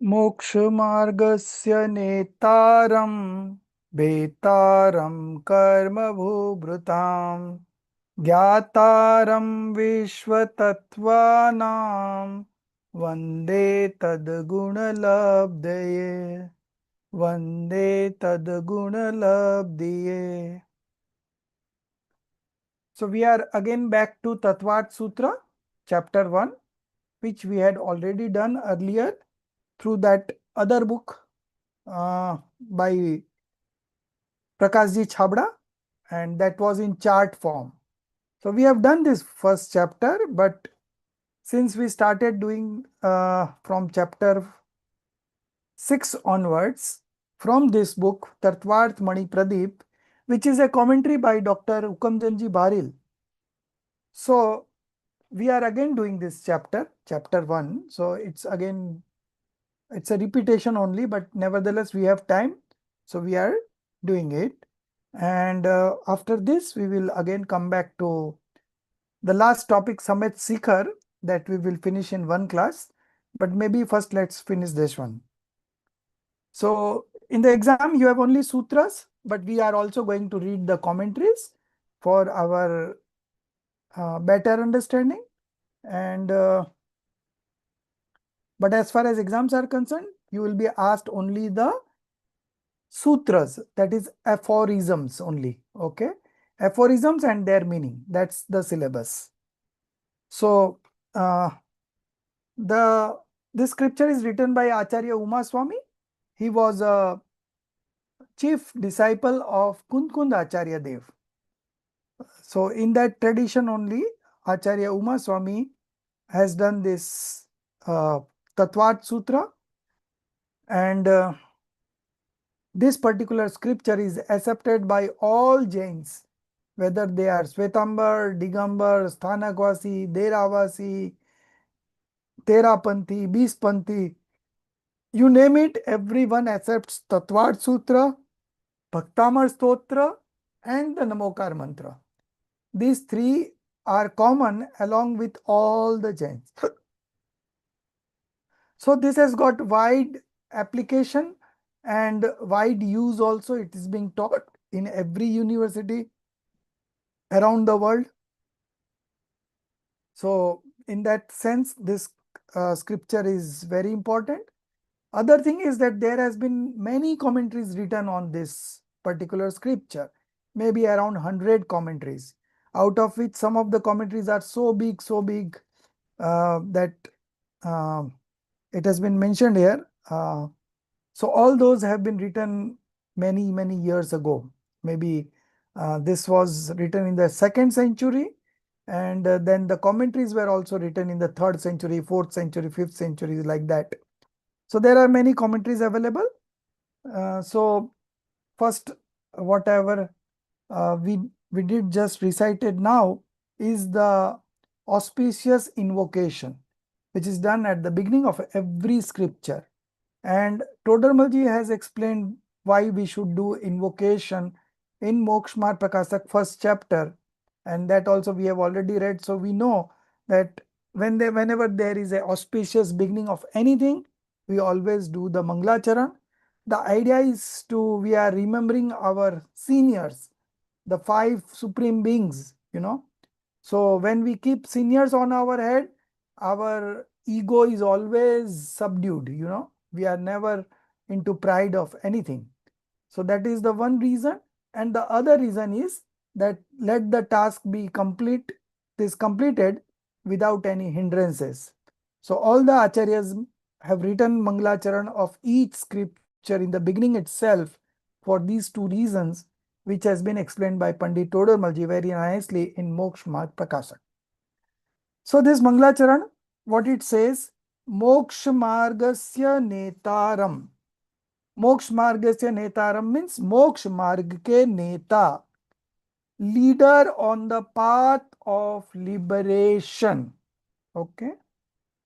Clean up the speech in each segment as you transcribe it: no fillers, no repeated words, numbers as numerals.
मोक्षमार्गस्य नेतारं भेतारं कर्मभूभृतां ज्ञातारं विश्वतत्त्वानां वन्दे तद्गुणलब्धये वन्दे तद्गुणलब्धये. So we are again back to Tattvat Sutra, chapter 1, which we had already done earlier through that other book by Prakashji Chabda, and that was in chart form. So we have done this first chapter, but since we started doing from chapter 6 onwards, from this book, Tattvarth Mani Pradeep, which is a commentary by Dr. Hukamjanji Baril. So we are again doing this chapter, chapter 1. So it's again, it's a repetition only, but nevertheless we have time. So we are doing it. And after this, we will again come back to the last topic, Samet Sikhar, that we will finish in one class. But maybe first let's finish this one. So in the exam, you have only sutras, but we are also going to read the commentaries for our better understanding. And but as far as exams are concerned, you will be asked only the sutras, that is aphorisms only. Okay, aphorisms and their meaning. That's the syllabus. So this scripture is written by Acharya Uma Swami. He was a chief disciple of Kundkund Acharya Dev. So in that tradition only, Acharya Uma Swami has done this Tattvat Sutra, and this particular scripture is accepted by all Jains, whether they are Svetambar, Digambar, Sthanakvasi, Deravasi, Terapanthi, Bispanthi, you name it, everyone accepts Tattvat Sutra, Bhaktamar Stotra, and the Namokar Mantra. These three are common along with all the Jains. So this has got wide application and wide use also. It is being taught in every university around the world. So in that sense, this scripture is very important. Other thing is that there has been many commentaries written on this particular scripture, maybe around 100 commentaries, out of which some of the commentaries are so big that it has been mentioned here. So all those have been written many years ago. Maybe this was written in the 2nd century, and then the commentaries were also written in the 3rd century, 4th century, 5th century, like that. So there are many commentaries available. So first, whatever we did just recited now is the auspicious invocation, which is done at the beginning of every scripture. And Todarmalji has explained why we should do invocation in Mokshmar Prakasak 1st chapter, and that also we have already read. So we know that whenever there is an auspicious beginning of anything, we always do the Manglacharan. The idea is we are remembering our seniors, the 5 supreme beings, So when we keep seniors on our head, our ego is always subdued, We are never into pride of anything. So that is the one reason. And the other reason is that let the task be completed without any hindrances. So all the acharyas have written Manglacharan of each scripture in the beginning itself for these two reasons, which has been explained by Pandit Todarmalji very nicely in Moksha Marg Prakashak. So this Manglacharan, what it says, Moksha Margasya Netaram. Moksha Margasya Netaram means Moksha Marg ke Neta, leader on the path of liberation. Okay.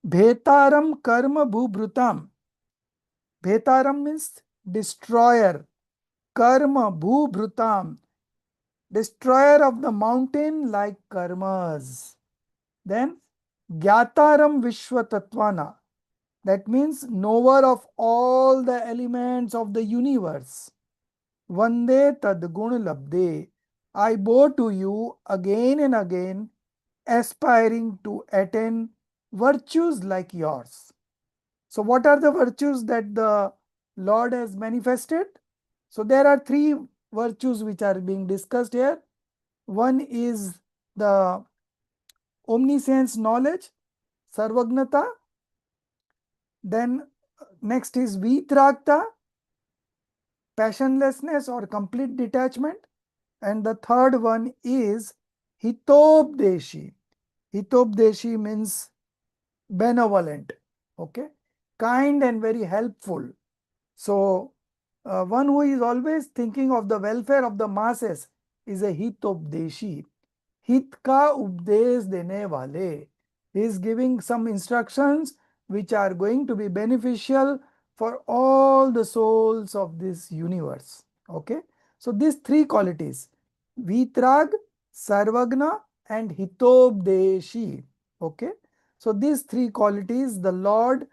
Bhetaram Karma Bhubhrutam. Bhetaram means destroyer. Karma Bhubhrutam, destroyer of the mountain like karmas. Then Gyataram Vishwa Tattvana, That means knower of all the elements of the universe. Vande tad gun labde. I bow to you again and again, aspiring to attain virtues like yours. So, what are the virtues that the Lord has manifested? So, there are three virtues which are being discussed here. One is the omniscience knowledge, sarvagnata. Then, next is vitragta, passionlessness or complete detachment. And the third one is hitopdeshi. Hitopdeshi means benevolent, okay, kind and very helpful. So, one who is always thinking of the welfare of the masses is a hitopdeshi. Hit ka updesh dene wale. He is giving some instructions which are going to be beneficial for all the souls of this universe. Okay. So, these three qualities, Vitrag, Sarvagna, and Hitopdeshi. Okay. So, these three qualities the Lord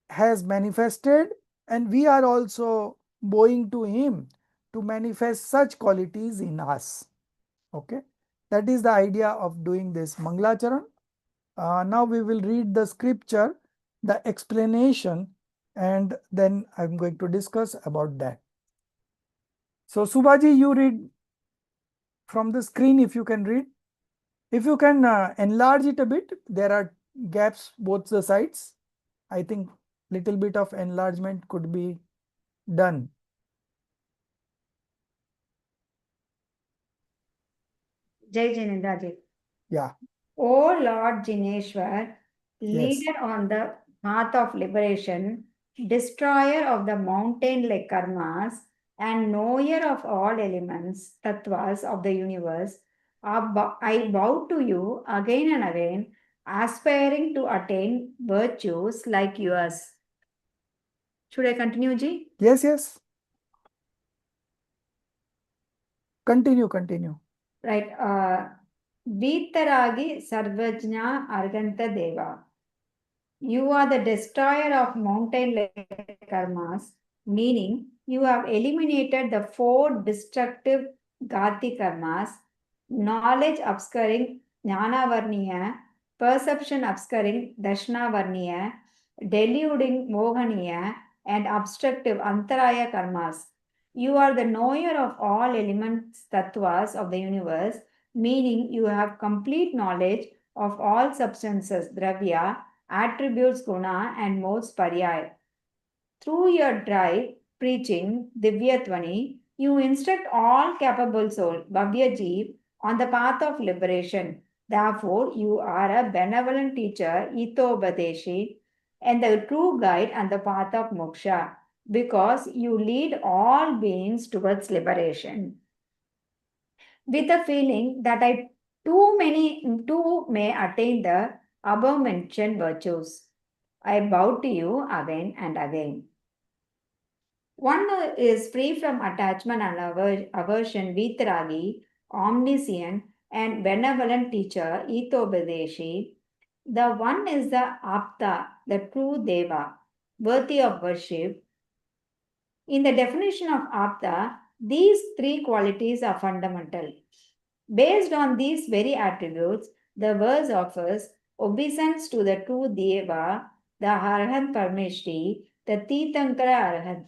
has manifested, and we are also bowing to Him to manifest such qualities in us. Okay. That is the idea of doing this Mangalacharan. Now we will read the scripture, the explanation, and then I'm going to discuss about that. So, Subhaji, you read from the screen if you can read. If you can enlarge it a bit, there are gaps both the sides. I think little bit of enlargement could be done. Jai Jinendraji. Yeah. O Lord Jineshwar, Yes. leader on the path of liberation, destroyer of the mountain like karmas, and knower of all elements, tattvas of the universe, I bow to you again and again, aspiring to attain virtues like yours. Should I continue, Ji? Yes, yes. Continue, continue. Right. Vitaragi Sarvajna Arganta Deva. You are the destroyer of mountain like karmas, meaning you have eliminated the four destructive Gati karmas, knowledge obscuring Jnana Varniya, perception obscuring Dashna Varniya, deluding Mohaniya, and obstructive Antaraya karmas. You are the knower of all elements tattvas of the universe, meaning you have complete knowledge of all substances, dravya, attributes guna and modes paryaya. Through your drive, preaching Divyatvani, you instruct all capable soul, Bhavya Jeev, on the path of liberation. Therefore, you are a benevolent teacher, Itobadeshi, and the true guide on the path of moksha, because you lead all beings towards liberation. With the feeling that I too may attain the above mentioned virtues. I bow to you again and again. One is free from attachment and aversion, Vitragi, omniscient and benevolent teacher, Itobadeshi. The one is the Apta, the true Deva, worthy of worship. In the definition of Apta, these three qualities are fundamental. Based on these very attributes, the verse offers obeisance to the true Deva, the Arhat Parmeshri, the Titankara Arhat.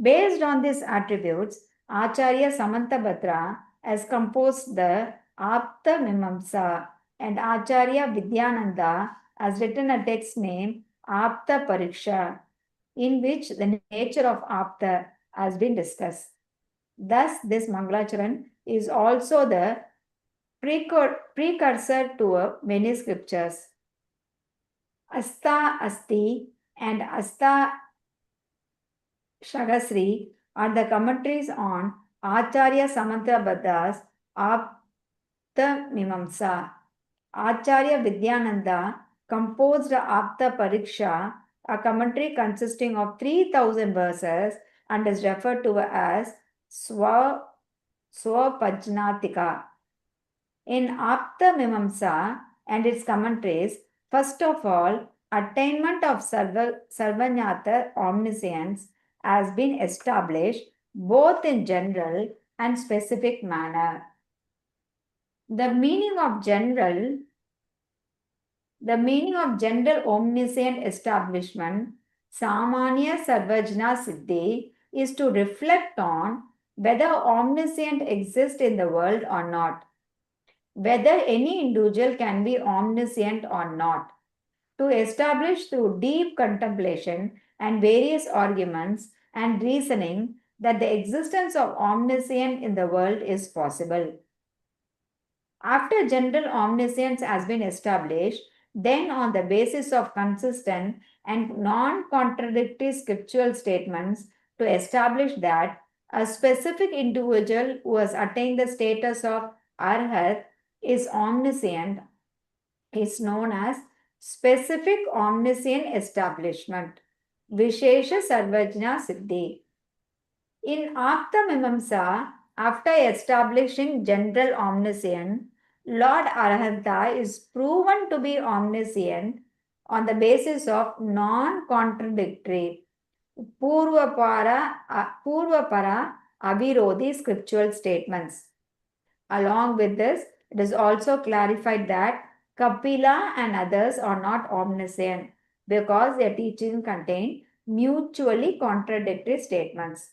Based on these attributes, Acharya Samantabhadra has composed the Apta Mimamsa, and Acharya Vidyananda has written a text named Apta Pariksha, in which the nature of Apta has been discussed. Thus, this Mangalacharan is also the precursor to many scriptures. Asta Asti and Asta Shagasri are the commentaries on Acharya Samantabhadras Apta Mimamsa. Acharya Vidyananda composed Apta Pariksha, a commentary consisting of 3,000 verses and is referred to as Swapajnatika. In Apta Mimamsa and its commentaries, first of all, attainment of Sarvanyata omniscience has been established both in general and specific manner. The meaning of omniscient establishment, Samanya Sarvajna Siddhi, is to reflect on whether omniscient exists in the world or not, whether any individual can be omniscient or not, to establish through deep contemplation and various arguments and reasoning that the existence of omniscience in the world is possible. After general omniscience has been established, then on the basis of consistent and non-contradictory scriptural statements to establish that a specific individual who has attained the status of arhat is omniscient is known as specific omniscient establishment, Vishesha Sarvajna Siddhi. In Apta Mimamsa, after establishing general omniscience, Lord Arhanta is proven to be omniscient on the basis of non-contradictory Purvapara Avirodhi scriptural statements. Along with this, it is also clarified that Kapila and others are not omniscient because their teachings contain mutually contradictory statements.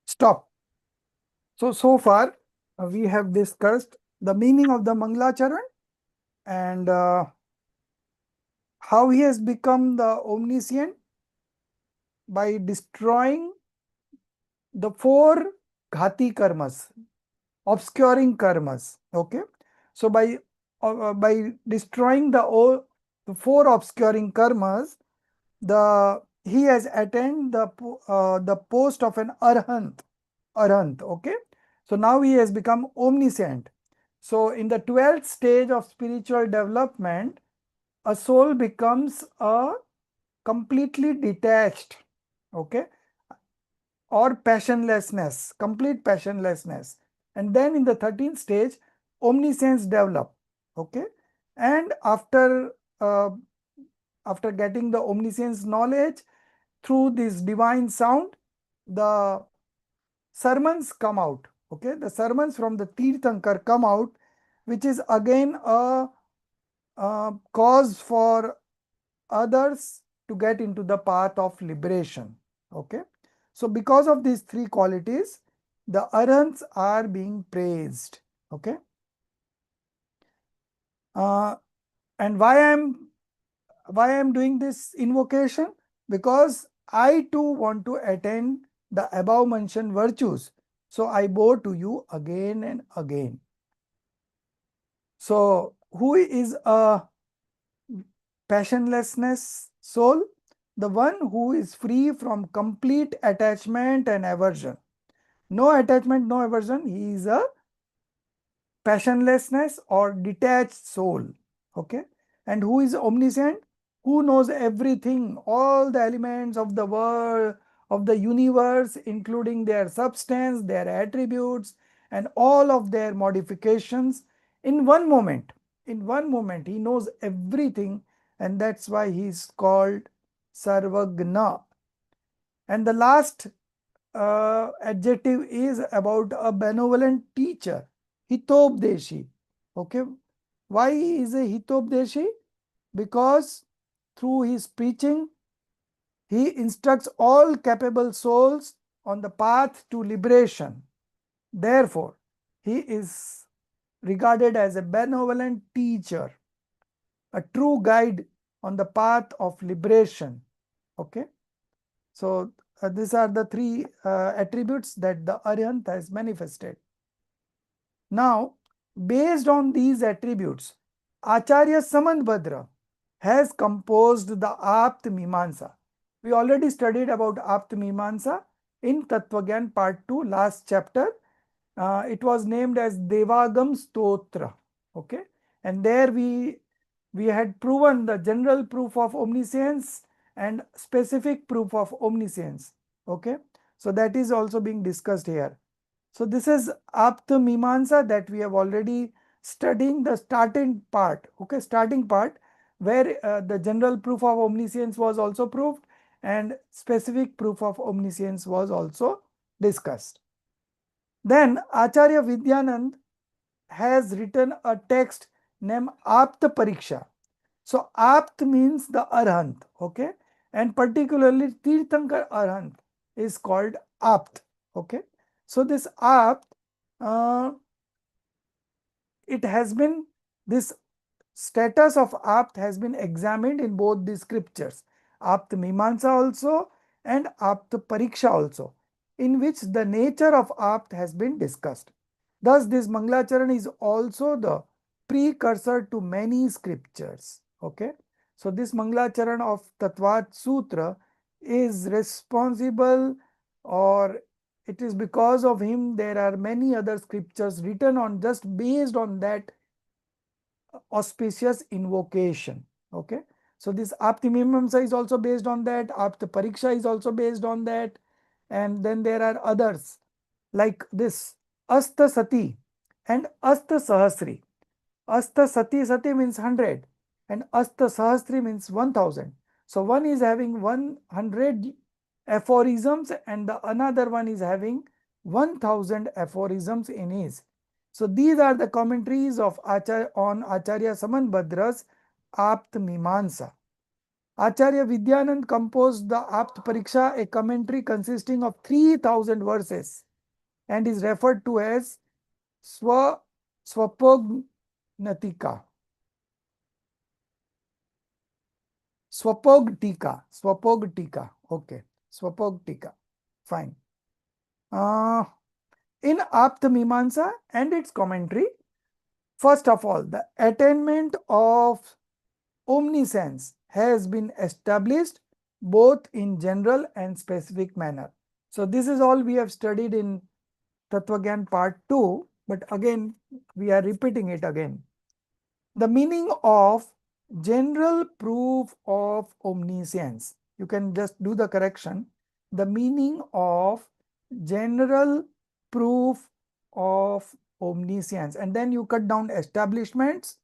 Stop. So far, we have discussed the meaning of the Mangalacharan and how he has become the omniscient by destroying the four ghati karmas, obscuring karmas. Okay, so by destroying the four obscuring karmas, he has attained the post of an arhant. Okay, so now he has become omniscient. So in the 12th stage of spiritual development, a soul becomes a completely detached, okay, or passionlessness, complete passionlessness. And then in the 13th stage, omniscience develop, okay. And uh, after getting the omniscience knowledge through this divine sound, the sermons come out, okay. The sermons from the Tirthankar come out, which is again a cause for others to get into the path of liberation, okay. So because of these three qualities, the arhants are being praised, okay. uh, and why I'm doing this invocation? Because I too want to attain the above mentioned virtues, so I bow to you again and again. So who is a passionlessness soul? The one who is free from complete attachment and aversion. No attachment, no aversion. He is a passionlessness or detached soul. Okay. And who is omniscient? Who knows everything, all the elements of the world, of the universe, including their substance, their attributes, and all of their modifications in one moment. In one moment, he knows everything, and that's why he is called Sarvagna. And the last adjective is about a benevolent teacher, Hitopdeshi. Okay, why is a Hitopdeshi? Because through his preaching, he instructs all capable souls on the path to liberation. Therefore, he is regarded as a benevolent teacher, a true guide on the path of liberation. Okay, so these are the three attributes that the Arihant has manifested. Now, based on these attributes, Acharya Samantbhadra has composed the Apt Mimamsa. We already studied about Apt Mimamsa in Tattvagyan part 2, last chapter. It was named as Devagam Stotra. Okay, and there we had proven the general proof of omniscience and specific proof of omniscience. Okay, so that is also being discussed here. So this is Apta Mimamsa that we have already studying the starting part. Okay, starting part. where the general proof of omniscience was also proved and specific proof of omniscience was also discussed. Then Acharya Vidyanand has written a text named Apta Pariksha. So Apt means the Arhant, okay, and particularly Tirthankar Arhant is called Apt, okay. So this Apt, uh, it has been, this status of Apt has been examined in both the scriptures, Apt Mimansa also and Apt Pariksha also, in which the nature of Apt has been discussed. Thus, this Mangalacharan is also the precursor to many scriptures. Okay, so this Mangalacharan of Tattvat Sutra is responsible, or it is because of him there are many other scriptures written on just based on that auspicious invocation. Okay, so this Apti Mimamsa is also based on that, Apta Pariksha is also based on that, and then there are others like this Asta Sati and Asta Sahasri. Asta Sati, Sati means 100 and Asta Sahasri means 1000. So one is having 100 aphorisms and the another one is having 1000 aphorisms in his. So these are the commentaries of on Acharya Samanbhadra's Apt Mimansa. Acharya Vidyanand composed the Apt Pariksha, a commentary consisting of 3000 verses, and is referred to as Swapognatika. Swapogtika. Okay, Swapogtika. Fine. In Apta Mimansa and its commentary, first of all, the attainment of omniscience has been established both in general and specific manner. So this is all we have studied in Tattva part 2, but again we are repeating it again. The meaning of general proof of omniscience. You can just do the correction. The meaning of general proof of omniscience, and then you cut down establishments.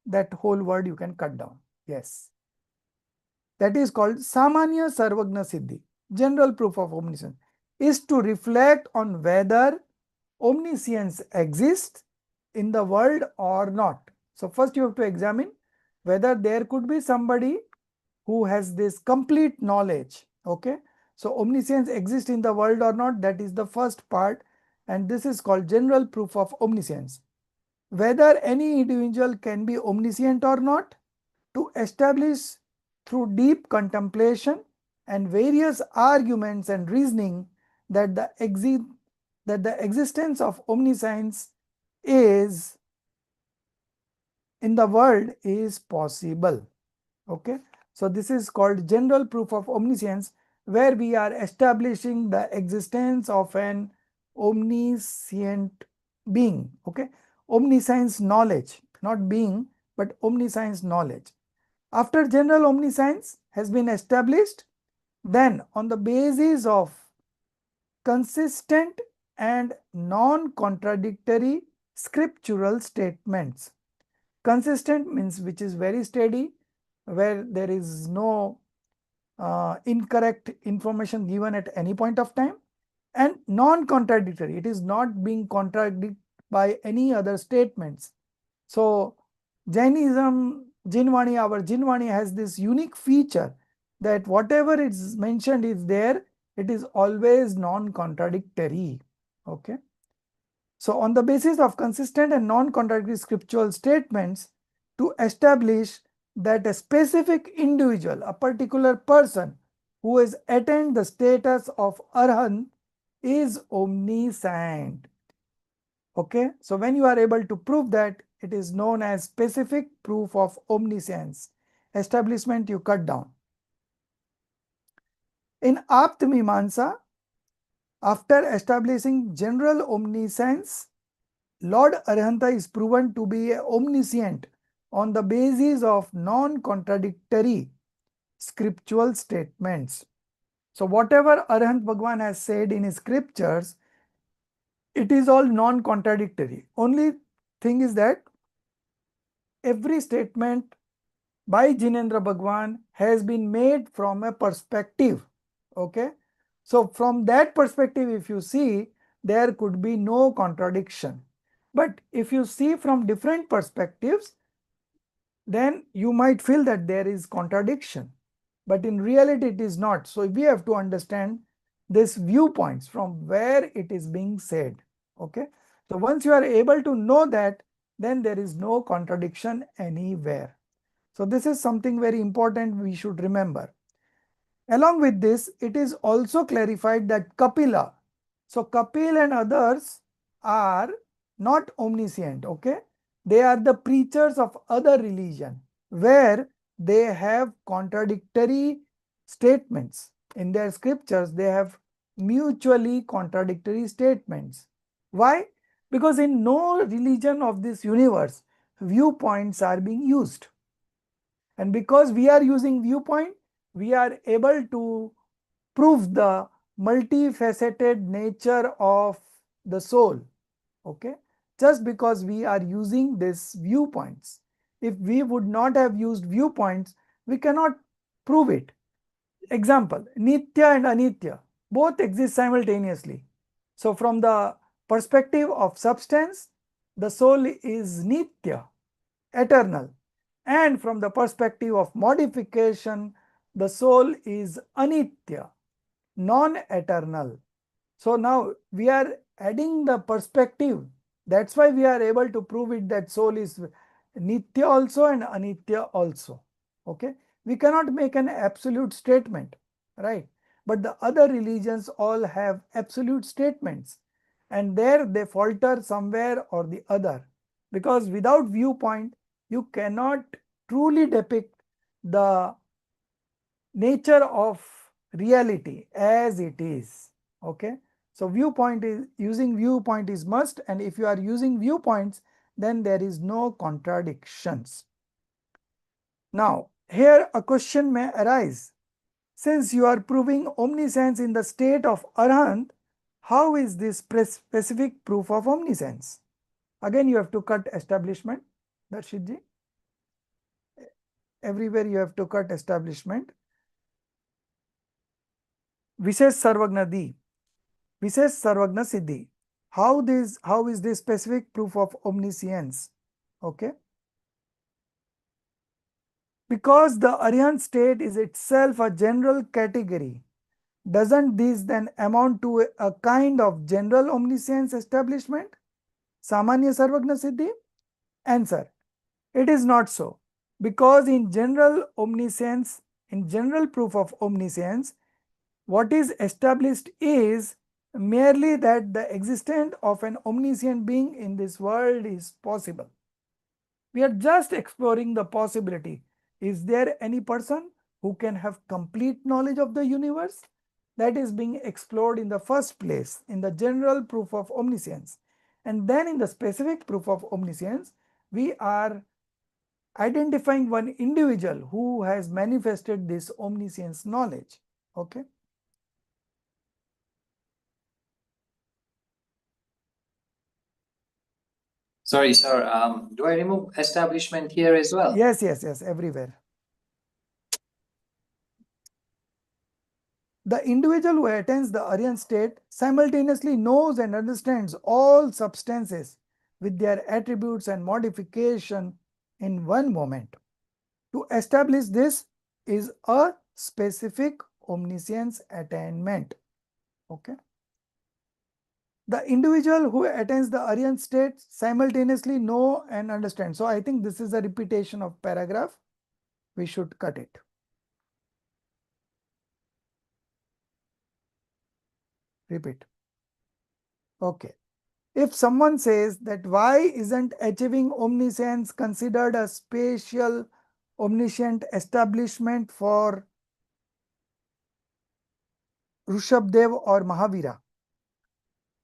That whole word you can cut down. Yes. That is called Samanya Sarvagna Siddhi. General proof of omniscience is to reflect on whether omniscience exists in the world or not. So first you have to examine whether there could be somebody who has this complete knowledge. Okay, so omniscience exists in the world or not, that is the first part, and this is called general proof of omniscience. Whether any individual can be omniscient or not, to establish through deep contemplation and various arguments and reasoning that the existence of omniscience is in the world is possible. Okay, so this is called general proof of omniscience, where we are establishing the existence of an omniscient being. Okay, omniscience knowledge, not being, but omniscience knowledge. After general omniscience has been established, then on the basis of consistent and non-contradictory scriptural statements. Consistent means which is very steady, where there is no incorrect information given at any point of time, and non-contradictory, it is not being contradicted by any other statements. So Jainism, Jinvani, our Jinvani has this unique feature that whatever is mentioned is there, it is always non-contradictory. Okay. So on the basis of consistent and non-contradictory scriptural statements, to establish that a specific individual, a particular person who has attained the status of Arhan is omniscient. Okay, so when you are able to prove that, it is known as specific proof of omniscience. Establishment you cut down. In Apt Mimansa, after establishing general omniscience, Lord Arhanta is proven to be omniscient on the basis of non-contradictory scriptural statements. So whatever Arhant Bhagwan has said in his scriptures, it is all non-contradictory. Only thing is that every statement by Jinendra Bhagwan has been made from a perspective. Okay. So from that perspective, if you see, there could be no contradiction. But if you see from different perspectives, then you might feel that there is contradiction. But in reality, it is not. So we have to understand this viewpoints from where it is being said. Okay. So once you are able to know that, then there is no contradiction anywhere. So this is something very important we should remember. Along with this, it is also clarified that Kapila, so Kapil and others are not omniscient, okay? They are the preachers of other religion where they have contradictory statements. In their scriptures, they have mutually contradictory statements. Why? Because in no religion of this universe, viewpoints are being used. And because we are using viewpoint, we are able to prove the multifaceted nature of the soul. Okay, just because we are using these viewpoints. If we would not have used viewpoints, we cannot prove it. Example, Nitya and Anitya both exist simultaneously. So from the perspective of substance, the soul is Nitya, eternal. And from the perspective of modification, the soul is Anitya, non-eternal. So now we are adding the perspective. That's why we are able to prove it that soul is Nitya also and Anitya also. Okay. We cannot make an absolute statement, right? But the other religions all have absolute statements, and there they falter somewhere or the other, because without viewpoint you cannot truly depict the nature of reality as it is. Okay. So viewpoint is using viewpoint is must, and if you are using viewpoints, then there is no contradictions. Now here a question may arise. Since you are proving omniscience in the state of Arhant, how is this specific proof of omniscience? Again you have to cut establishment, Darshitji. Everywhere you have to cut establishment. Vishesh Sarvagnadi, Vishesh Sarvagna Siddhi. How is this specific proof of omniscience? Okay. Because the Aryan state is itself a general category, doesn't this then amount to a kind of general omniscience establishment? Samanya Sarvagna Siddhi? Answer. It is not so. Because in general omniscience, in general proof of omniscience, what is established is merely that the existence of an omniscient being in this world is possible. We are just exploring the possibility. Is there any person who can have complete knowledge of the universe? That is being explored in the first place in the general proof of omniscience. And then in the specific proof of omniscience, we are identifying one individual who has manifested this omniscience knowledge. Okay. Sorry, sir. Do I remove establishment here as well? Yes, everywhere. The individual who attains the Aryan state simultaneously knows and understands all substances with their attributes and modification in one moment. To establish this is a specific omniscience attainment. Okay. The individual who attains the Aryan state simultaneously know and understand. So I think this is a repetition of paragraph. We should cut it. Repeat. Okay. If someone says that why isn't achieving omniscience considered a spatial omniscient establishment for Rishabdev or Mahavira?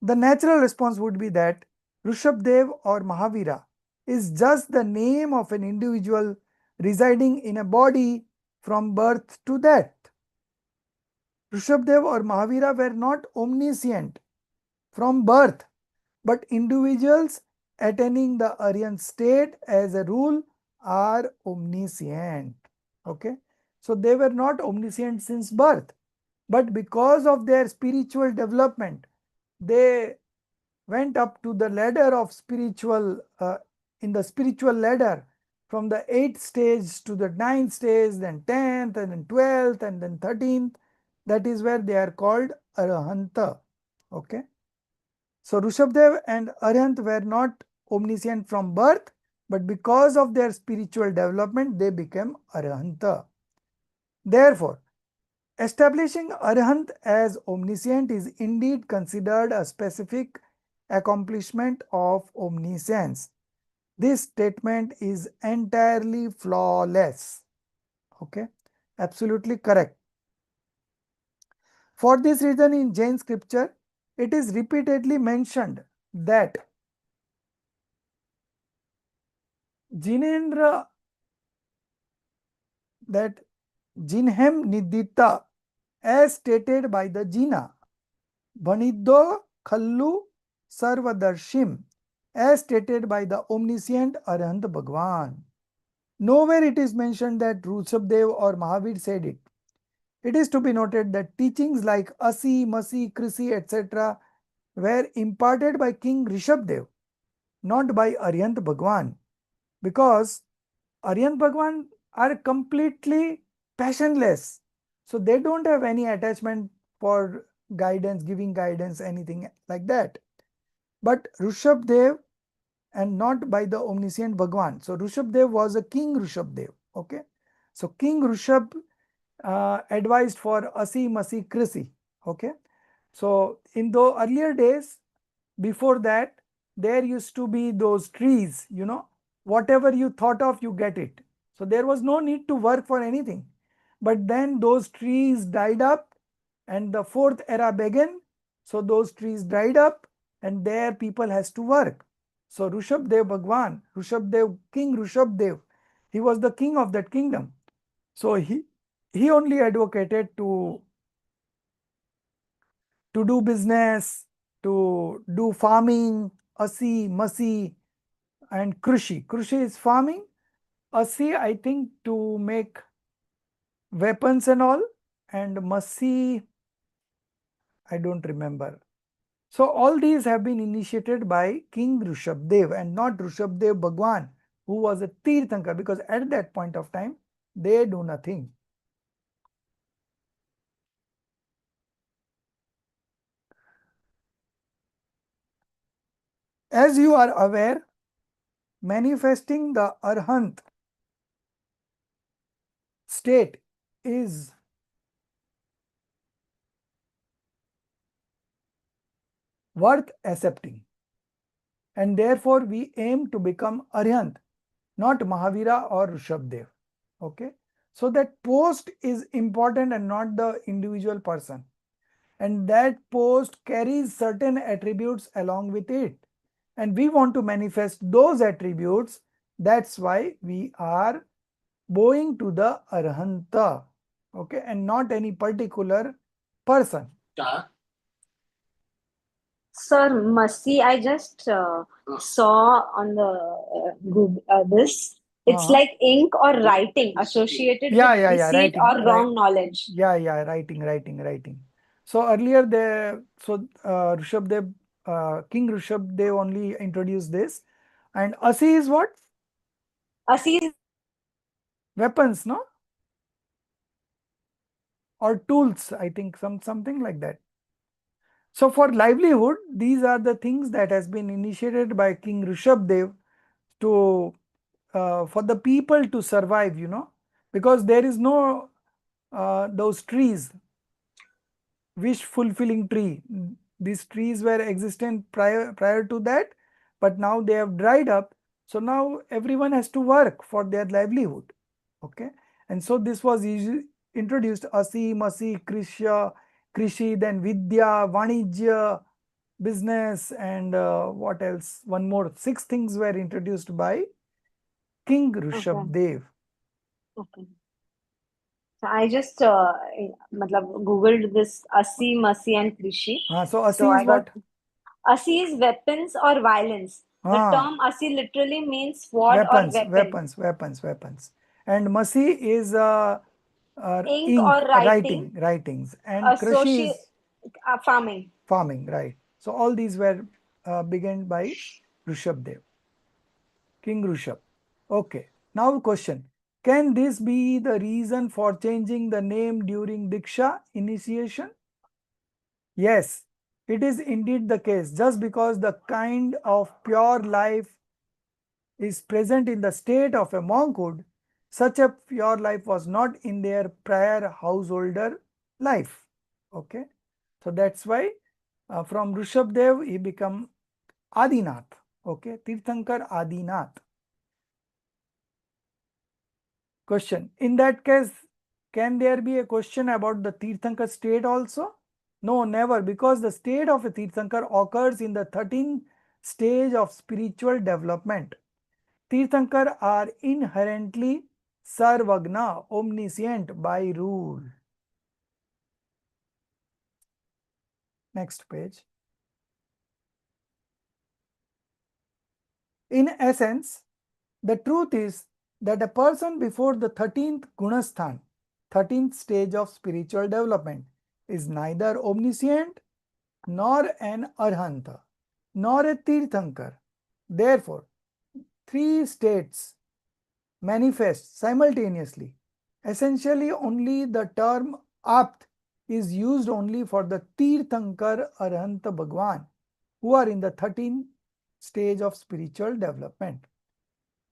The natural response would be that Rishabdev or Mahavira is just the name of an individual residing in a body from birth to death. Rishabdev or Mahavira were not omniscient from birth, but individuals attaining the Aryan state as a rule are omniscient. Okay, so they were not omniscient since birth, but because of their spiritual development, they went up to the ladder of spiritual, in the spiritual ladder, from the 8th stage to the 9th stage, then 10th, and then 12th, and then 13th. That is where they are called Arahanta. Okay. So Rishabdev and Arhant were not omniscient from birth, but because of their spiritual development, they became Arhanta. Therefore, establishing Arhant as omniscient is indeed considered a specific accomplishment of omniscience. This statement is entirely flawless. Okay, absolutely correct. For this reason, in Jain scripture, it is repeatedly mentioned that Jinendra, that Jinhem Nidita, as stated by the Jina, Bhaniddo Khallu Sarvadarshim, as stated by the omniscient Arhant Bhagwan. Nowhere it is mentioned that Rushabdev or Mahavir said it. It is to be noted that teachings like Asi, Masi, Krisi, etc. were imparted by King Rishabdev, not by Aryant Bhagwan, because Aryant Bhagwan are completely passionless. So they don't have any attachment for guidance, giving guidance, anything like that. But Rishabdev, and not by the omniscient Bhagwan. So Rishabdev was a King Rishabdev. Okay. So King Rishab advised for Asi, Masi, Krisi. Okay. So in the earlier days, before that, there used to be those trees, whatever you thought of, you get it. So there was no need to work for anything. But then those trees died up and the fourth era began. So those trees dried up and there people has to work. So Rishabdev Bhagwan, Rishabdev, King Rishabdev, he was the king of that kingdom. So he only advocated to do business, to do farming, Asi, Masi, and Krushi. Krushi is farming. Asi, I think, to make weapons and all, and Masi, I don't remember. So all these have been initiated by King Rishabdev and not Rishabdev Bhagwan, who was a Tirthankar, because at that point of time, they do nothing. As you are aware, manifesting the Arhant state is worth accepting, and therefore we aim to become Arhant, not Mahavira or Rishabdev. Okay, so that post is important and not the individual person, and that post carries certain attributes along with it, and we want to manifest those attributes. That's why we are bowing to the Arhanta, okay, and not any particular person. Sir, Masi, I just saw on the Google this. It's like ink or writing associated with deceit writing, or wrong knowledge. writing. So earlier Rishabdev, King Rishabdev only introduced this, and Asi is what? Asi is Weapons, no? Or tools, I think, something like that. So for livelihood, these are the things that has been initiated by King Rishabdev to for the people to survive, because there is no those trees, wish fulfilling tree. These trees were existent prior to that, but now they have dried up. So now everyone has to work for their livelihood. Okay, and so this was introduced: Asi, Masi, Krishi, then Vidya, Vanijya, business, and what else? One more. 6 things were introduced by King Rishabdev. okay. So I just Googled this Asi, Masi, and Krishi. So Asi is what? Asi is weapons or violence. The Ah, term asi literally means sword or weapon. weapons. And masi is Ink ink, or writing, writings. And krishi associate is farming. farming, right? So all these were begun by Rishabdev, King Rishabh. Okay, now question. Can this be the reason for changing the name during Diksha initiation? Yes, it is indeed the case. Just because the kind of pure life is present in the state of a monkhood, such a pure life was not in their prior householder life. Okay, so that's why from Rishabdev he become Adinath. Okay, Tirthankar Adinath. Question. In that case, can there be a question about the Tirthankar state also? No, never, because the state of a Tirthankar occurs in the 13th stage of spiritual development. Tirthankar are inherently sarvagna, omniscient by rule. Next page. In essence, the truth is that a person before the 13th Gunasthan, 13th stage of spiritual development, is neither omniscient nor an arhanta, nor a tirthankar. Therefore, three states manifest simultaneously. Essentially, only the term apt is used only for the tirthankar arhanta bhagwan who are in the 13th stage of spiritual development.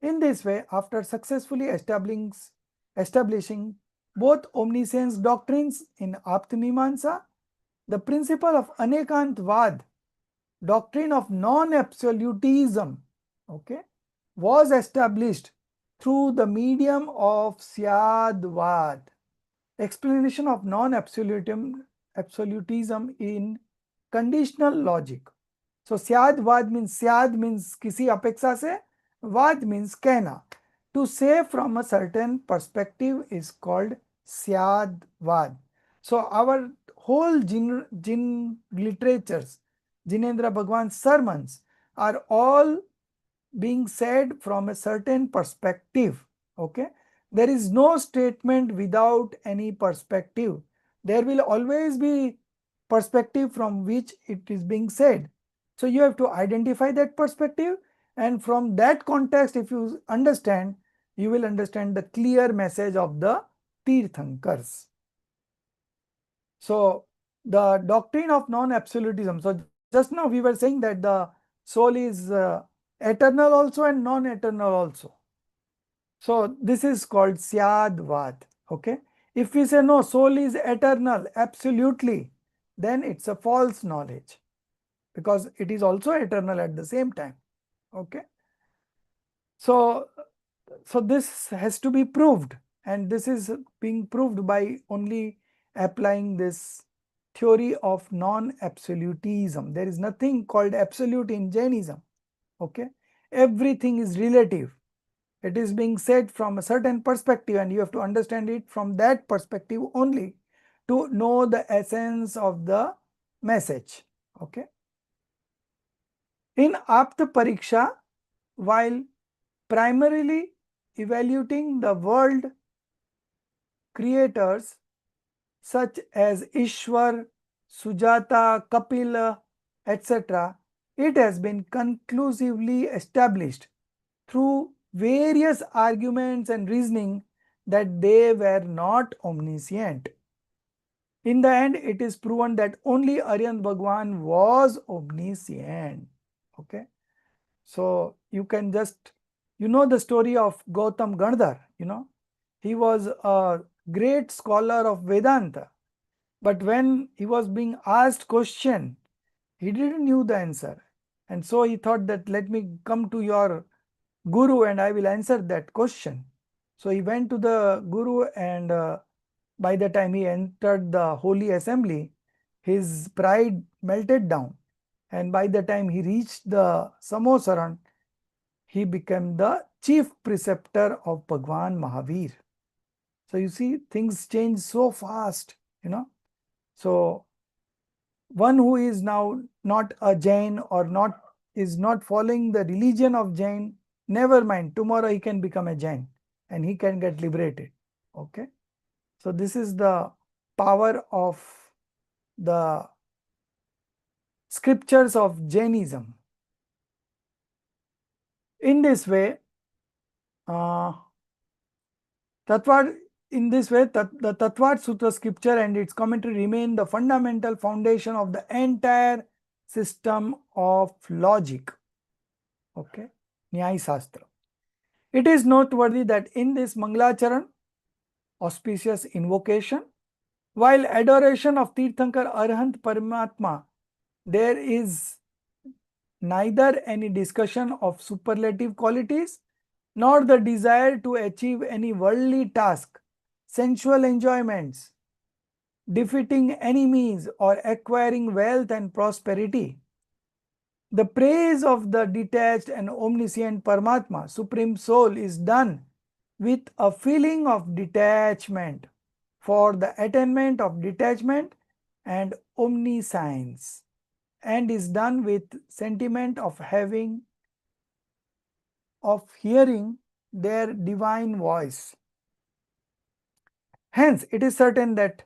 In this way, after successfully establishing both omniscience doctrines in Aptamimansa, the principle of Anekantvad, doctrine of non-absolutism, okay, was established through the medium of Syadvad, explanation of non-absolutism in conditional logic. So Syadvad means kisi apeksha se, Vad means कहना. To say from a certain perspective is called Syadvad. So our whole Jin literatures, Jinendra Bhagwan's sermons are all being said from a certain perspective. Okay, there is no statement without any perspective. There will always be perspective from which it is being said. So you have to identify that perspective, and from that context, if you understand, you will understand the clear message of the Tirthankars. So the doctrine of non-absolutism. So just now we were saying that the soul is eternal also and non-eternal also. So this is called Syadvad. Okay. If we say no, soul is eternal, absolutely, then it's a false knowledge, because it is also eternal at the same time. Okay. So this has to be proved, and this is being proved by only applying this theory of non-absolutism. There is nothing called absolute in Jainism. Okay, everything is relative. It is being said from a certain perspective, and you have to understand it from that perspective only to know the essence of the message. Okay. In Apta Pariksha, while primarily evaluating the world creators such as Ishwar, Sujata, Kapila, etc., it has been conclusively established through various arguments and reasoning that they were not omniscient. In the end, it is proven that only Aryan Bhagwan was omniscient. Okay. So you can just, the story of Gautam Gandhar, he was a great scholar of Vedanta, but when he was being asked question, he didn't knew the answer, and so he thought that let me come to your guru and I will answer that question. So he went to the guru, and by the time he entered the holy assembly, his pride melted down, and by the time he reached the Samosaran, he became the chief preceptor of Bhagwan Mahavir. So you see, things change so fast, So one who is now not a Jain or not is not following the religion of Jain, never mind, tomorrow he can become a Jain and he can get liberated. Okay. So this is the power of the scriptures of Jainism. In this way, the Tattvad Sutra scripture and its commentary remain the fundamental foundation of the entire system of logic. Okay, Nyaya Shastra. It is noteworthy that in this Mangalacharan, auspicious invocation, while adoration of Tirthankar Arhant Paramatma, there is neither any discussion of superlative qualities nor the desire to achieve any worldly task, sensual enjoyments, defeating enemies, or acquiring wealth and prosperity. The praise of the detached and omniscient Paramatma, Supreme Soul, is done with a feeling of detachment for the attainment of detachment and omniscience, and is done with sentiment of hearing their divine voice. Hence, it is certain that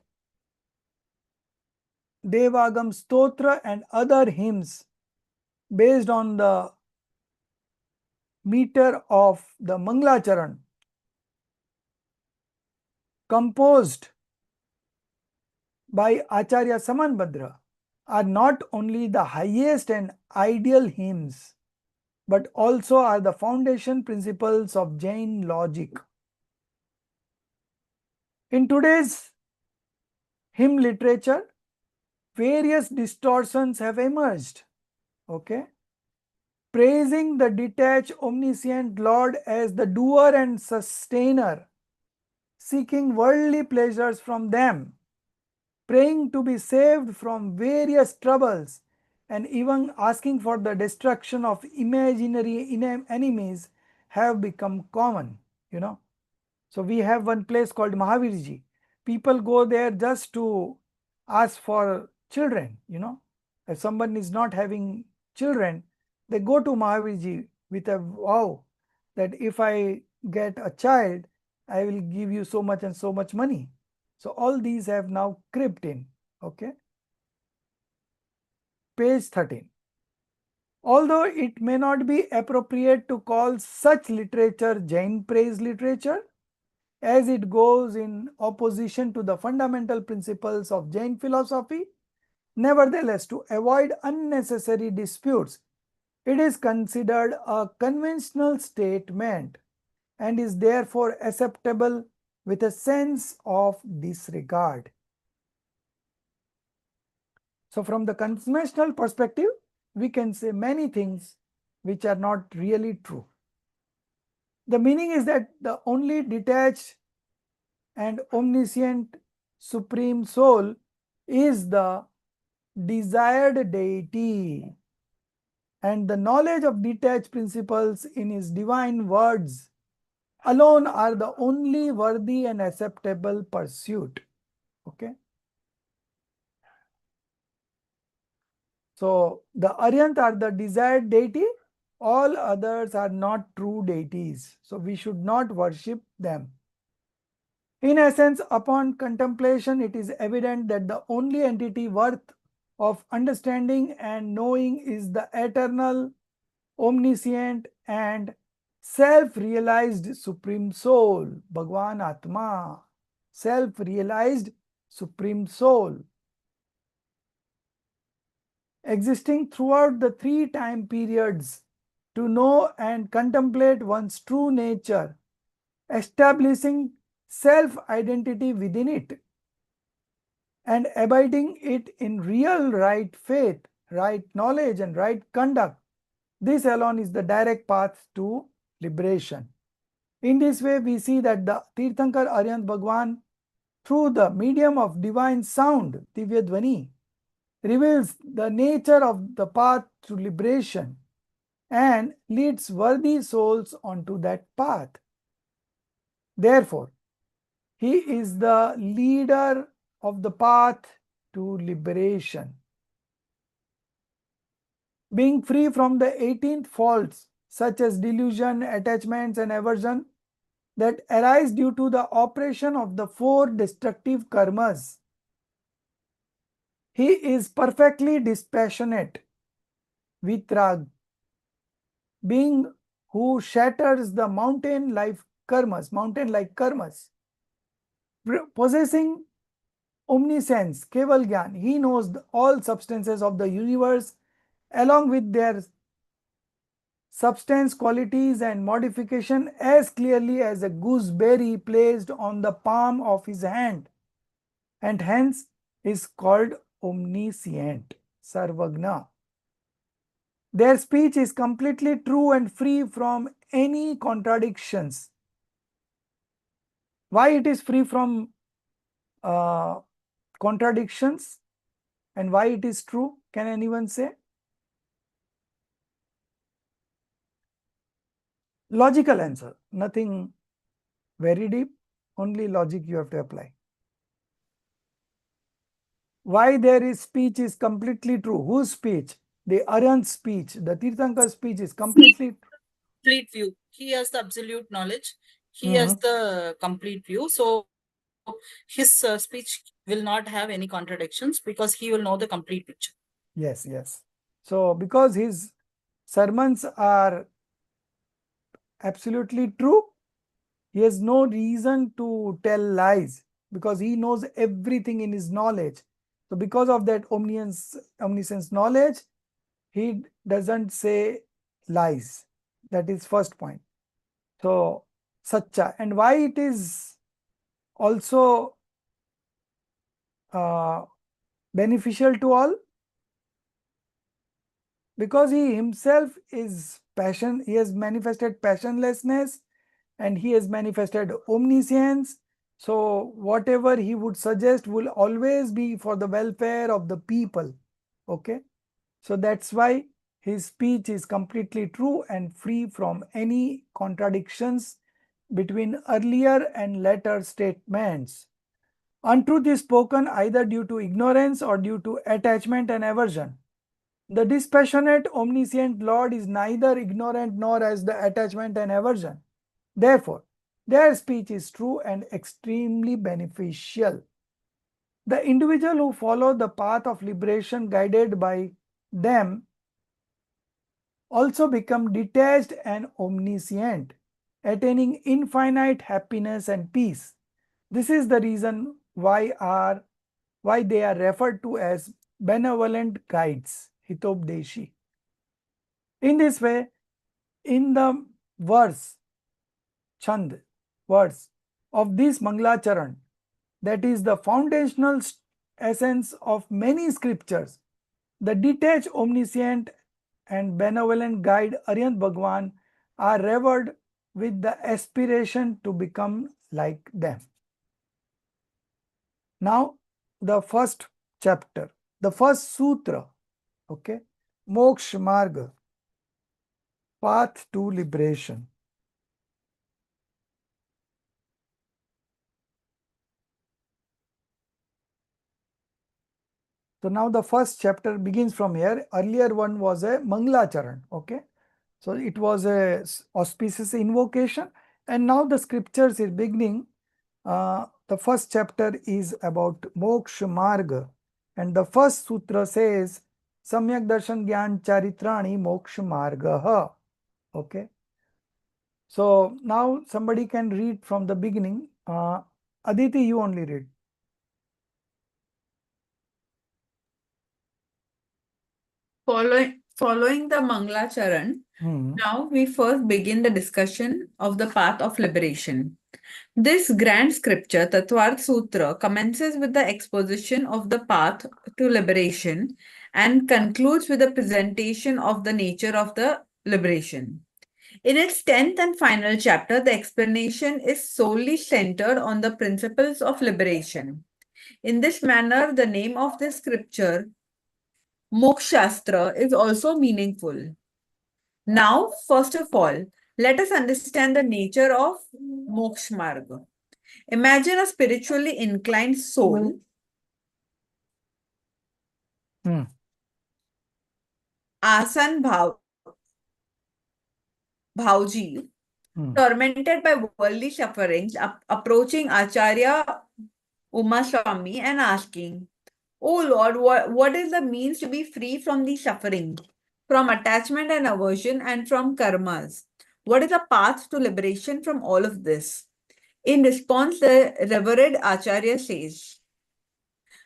Devagam Stotra and other hymns based on the meter of the Mangalacharan composed by Acharya Samanbhadra are not only the highest and ideal hymns, but also are the foundation principles of Jain logic. In today's hymn literature, various distortions have emerged. Okay, praising the detached omniscient Lord as the doer and sustainer, seeking worldly pleasures from them, praying to be saved from various troubles, and even asking for the destruction of imaginary enemies have become common, you know. So we have one place called Mahavirji. People go there just to ask for children, you know. If someone is not having children, they go to Mahavirji with a vow that if I get a child, I will give you so much and so much money. So all these have now crept in. Okay. Page 13. Although it may not be appropriate to call such literature Jain praise literature, as it goes in opposition to the fundamental principles of Jain philosophy, nevertheless, to avoid unnecessary disputes, it is considered a conventional statement and is therefore acceptable with a sense of disregard. So from the conventional perspective, we can say many things which are not really true. The meaning is that the only detached and omniscient Supreme Soul is the desired deity, and the knowledge of detached principles in his divine words alone are the only worthy and acceptable pursuit. Okay. So the Aryant are the desired deity, all others are not true deities. So we should not worship them. In essence, upon contemplation, it is evident that the only entity worth of understanding and knowing is the eternal, omniscient, and self-realized Supreme Soul, Bhagwan Atma, self-realized Supreme Soul, existing throughout the three time periods to know and contemplate one's true nature, establishing self-identity within it, and abiding it in real right faith, right knowledge, and right conduct. This alone is the direct path to liberation. In this way, we see that the Tirthankar Aryant Bhagwan, through the medium of divine sound, Divya Dvani, reveals the nature of the path to liberation and leads worthy souls onto that path. Therefore, he is the leader of the path to liberation. being free from the 18th faults such as delusion, attachments and aversion that arise due to the operation of the 4 destructive karmas. He is perfectly dispassionate, vitrag, being who shatters the mountain-like karmas, possessing omniscience, keval gyan. He knows all substances of the universe along with their substance, qualities and modification as clearly as a gooseberry placed on the palm of his hand, and hence is called omniscient, sarvagna. Their speech is completely true and free from any contradictions. Why it is free from contradictions and why it is true? Can anyone say? Logical answer, nothing very deep, only logic you have to apply. Why there is speech is completely true? Whose speech? The Aryan's speech, the Tirthankar's speech is completely complete view. He has the absolute knowledge. He has the complete view. So his speech will not have any contradictions because he will know the complete picture. Yes, yes. So because his sermons are absolutely true, he has no reason to tell lies because he knows everything in his knowledge. So because of that omniscience knowledge, he doesn't say lies. That is first point. So Sacha. And why it is also beneficial to all? Because he himself is passion, he has manifested passionlessness and he has manifested omniscience. So whatever he would suggest will always be for the welfare of the people. Okay. So that's why his speech is completely true and free from any contradictions between earlier and later statements. Untruth is spoken either due to ignorance or due to attachment and aversion. The dispassionate, omniscient Lord is neither ignorant nor has the attachment and aversion. Therefore, their speech is true and extremely beneficial. The individual who follow the path of liberation guided by them also become detached and omniscient, attaining infinite happiness and peace. This is the reason why they are referred to as benevolent guides, hitopdeshi. In this way, in the verse, chand, words of this Manglacharan, that is the foundational essence of many scriptures, the detached, omniscient and benevolent guide Aryant Bhagwan are revered with the aspiration to become like them. Now, the first chapter, the first sutra, okay, Moksha Marga, path to liberation. So now the first chapter begins from here. Earlier one was a Manglacharan, okay. So it was a auspicious invocation, and now the scriptures is beginning. The first chapter is about Moksha Marga, and the first sutra says Samyak Darshan Gyan Charitrani Moksha Marga. Okay. So now somebody can read from the beginning. Aditi, you only read. Following the Manglacharan, now we first begin the discussion of the path of liberation. This grand scripture, Tatvarth Sutra, commences with the exposition of the path to liberation and concludes with the presentation of the nature of the liberation. In its 10th and final chapter, the explanation is solely centered on the principles of liberation. In this manner, the name of this scripture, Mokshastra, is also meaningful. Now, first of all, let us understand the nature of Moksha. Imagine a spiritually inclined soul Asan Bhauji, tormented by worldly sufferings, approaching Acharya Umaswami and asking, "Oh Lord, what is the means to be free from these sufferings, from attachment and aversion, and from karmas? What is the path to liberation from all of this?" In response, the Reverend Acharya says,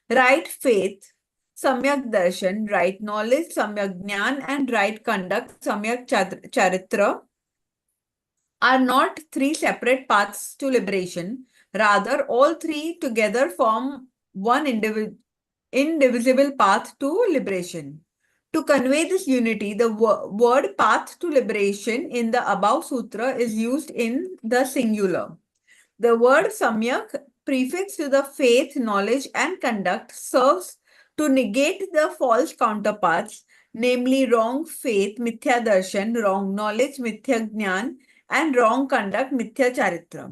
"Right faith, Samyak Darshan, right knowledge, Samyak Jnana, and right conduct, Samyak Charitra, are not three separate paths to liberation. Rather, all three together form one indivisible path to liberation. To convey this unity, the word path to liberation in the above sutra is used in the singular. The word samyak, prefix to the faith, knowledge, and conduct, serves to negate the false counterparts, namely wrong faith, mithya darshan, wrong knowledge, mithya jnana, and wrong conduct, mithya charitra.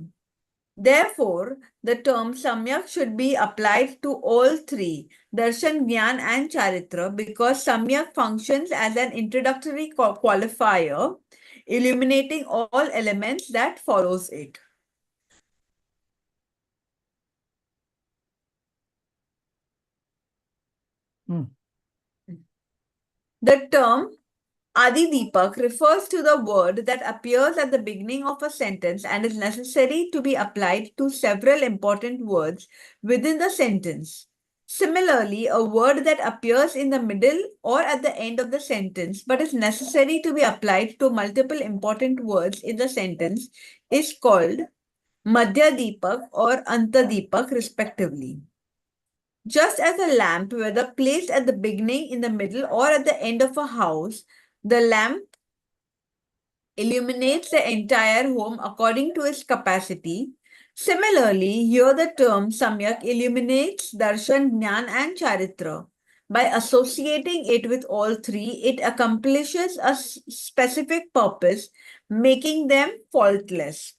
Therefore, the term samyak should be applied to all three, darshan, jnana, and charitra, because samyak functions as an introductory qualifier, illuminating all elements that follows it. The term Adi Deepak refers to the word that appears at the beginning of a sentence and is necessary to be applied to several important words within the sentence. Similarly, a word that appears in the middle or at the end of the sentence but is necessary to be applied to multiple important words in the sentence is called Madhya Deepak or Anta Deepak, respectively. Just as a lamp, whether placed at the beginning, in the middle, or at the end of a house, the lamp illuminates the entire home according to its capacity. Similarly, here the term Samyak illuminates Darshan, Jnana, and Charitra. By associating it with all three, it accomplishes a specific purpose, making them faultless.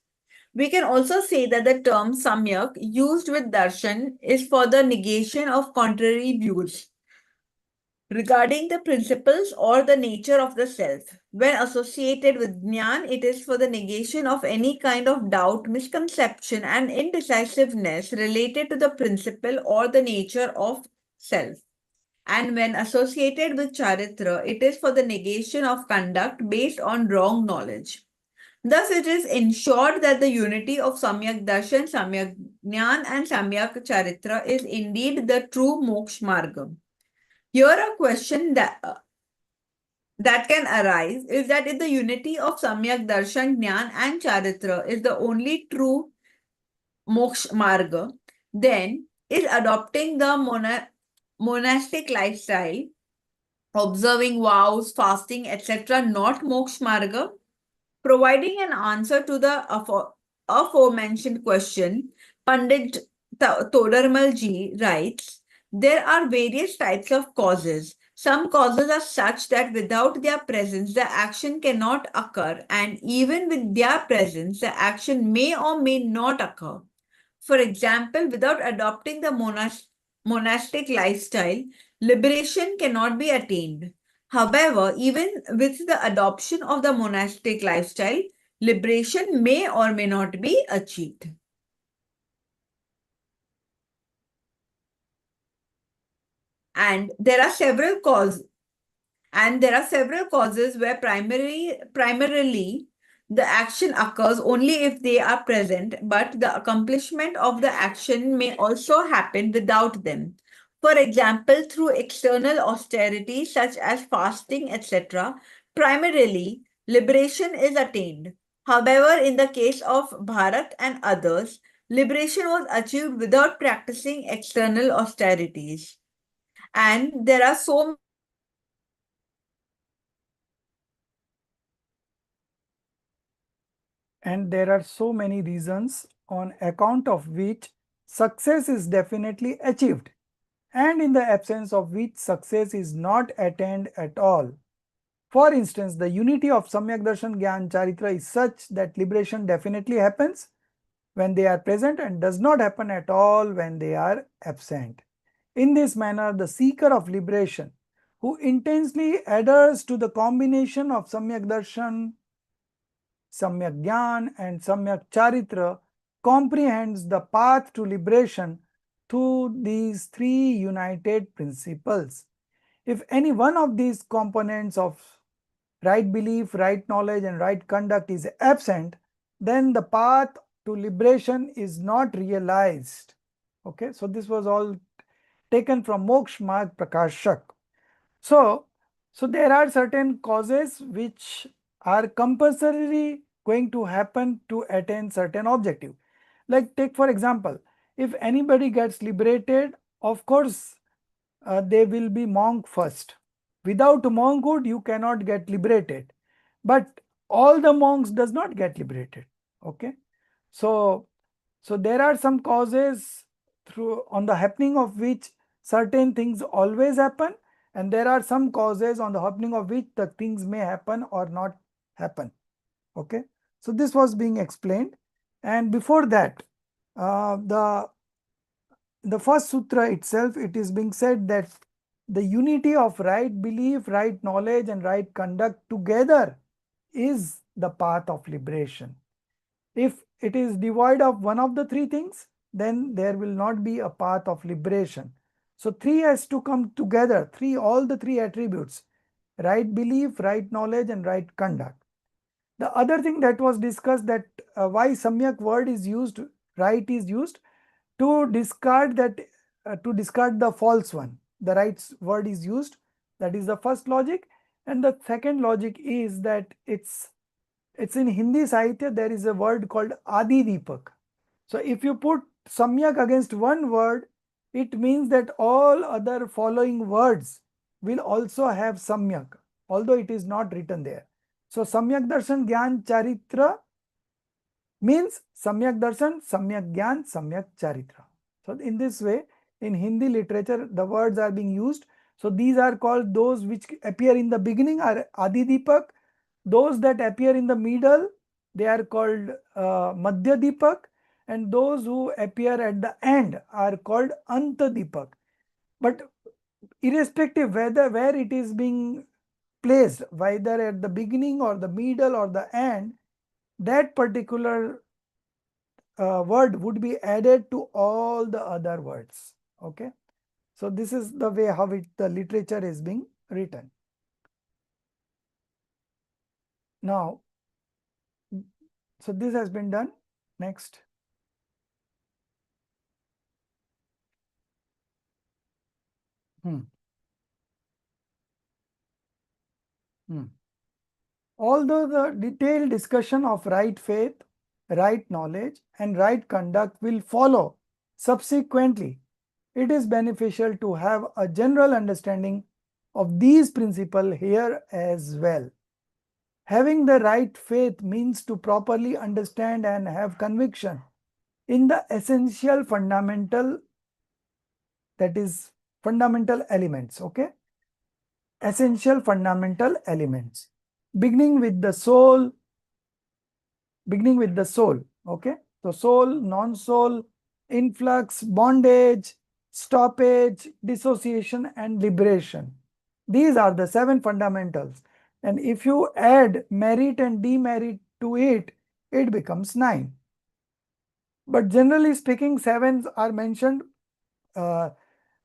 We can also say that the term Samyak used with Darshan is for the negation of contrary views regarding the principles or the nature of the self. When associated with Jnana, it is for the negation of any kind of doubt, misconception, and indecisiveness related to the principle or the nature of self. And when associated with Charitra, it is for the negation of conduct based on wrong knowledge. Thus, it is ensured that the unity of Samyak Darshan, Samyak Jnana, and Samyak Charitra is indeed the true Moksha Marga. Here, a question that can arise is that if the unity of Samyak Darshan, Jnana, and Charitra is the only true Moksha Marga, then is adopting the monastic lifestyle, observing vows, fasting, etc., not Moksha Marga? Providing an answer to the aforementioned question, Pandit Todarmal ji writes, there are various types of causes. Some causes are such that without their presence, the action cannot occur, and even with their presence, the action may or may not occur. For example, without adopting the monastic lifestyle, liberation cannot be attained. However, even with the adoption of the monastic lifestyle, liberation may or may not be achieved. And there are several causes. Where primarily the action occurs only if they are present, but the accomplishment of the action may also happen without them. For example, through external austerity such as fasting, etc., primarily liberation is attained. However, in the case of Bharat and others, liberation was achieved without practicing external austerities. And there are so many reasons on account of which success is definitely achieved, and in the absence of which success is not attained at all. For instance, the unity of Samyak Darshan, Gyan, Charitra is such that liberation definitely happens when they are present and does not happen at all when they are absent. In this manner, the seeker of liberation who intensely adheres to the combination of Samyak Darshan, Samyak Gyan and Samyak Charitra comprehends the path to liberation through these three united principles. If any one of these components of right belief, right knowledge and right conduct is absent, then the path to liberation is not realized. Okay, so this was all taken from Moksha Marg Prakashak. So there are certain causes which are compulsorily going to happen to attain certain objective. Like take for example, if anybody gets liberated, of course they will be monk first. Without monkhood you cannot get liberated, but all the monks does not get liberated. Okay, so there are some causes through on the happening of which certain things always happen, and there are some causes on the happening of which the things may happen or not happen. Okay, so this was being explained, and before that the first sutra itself, it is being said that the unity of right belief, right knowledge and right conduct together is the path of liberation. If it is devoid of one of the three things, then there will not be a path of liberation. So three has to come together, all the three attributes: right belief, right knowledge and right conduct. The other thing that was discussed, that why Samyak word is used, right is used to discard that, to discard the false one. The right word is used, that is the first logic. And the second logic is that it's in Hindi Sahitya, there is a word called Adi Deepak. So if you put Samyak against one word, it means that all other following words will also have Samyak, although it is not written there. So Samyak Darshan Gyan Charitra means Samyak Darshan, Samyak Gyan, Samyak Charitra. So in this way, in Hindi literature, the words are being used. So these are called, those which appear in the beginning are Adi Deepak. Those that appear in the middle, they are called Madhya Deepak, and those who appear at the end are called Anta Deepak. But irrespective where it is being placed, whether at the beginning or the middle or the end, that particular word would be added to all the other words. Okay, so this is the way how the literature is being written. Now, so this has been done. Next. Although the detailed discussion of right faith, right knowledge and right conduct will follow subsequently, it is beneficial to have a general understanding of these principles here as well. Having the right faith means to properly understand and have conviction in the essential fundamental, that is fundamental elements. Okay, essential fundamental elements, beginning with the soul. Okay, so soul, non-soul, influx, bondage, stoppage, dissociation and liberation. These are the 7 fundamentals, and if you add merit and demerit to it, it becomes 9. But generally speaking, 7 are mentioned.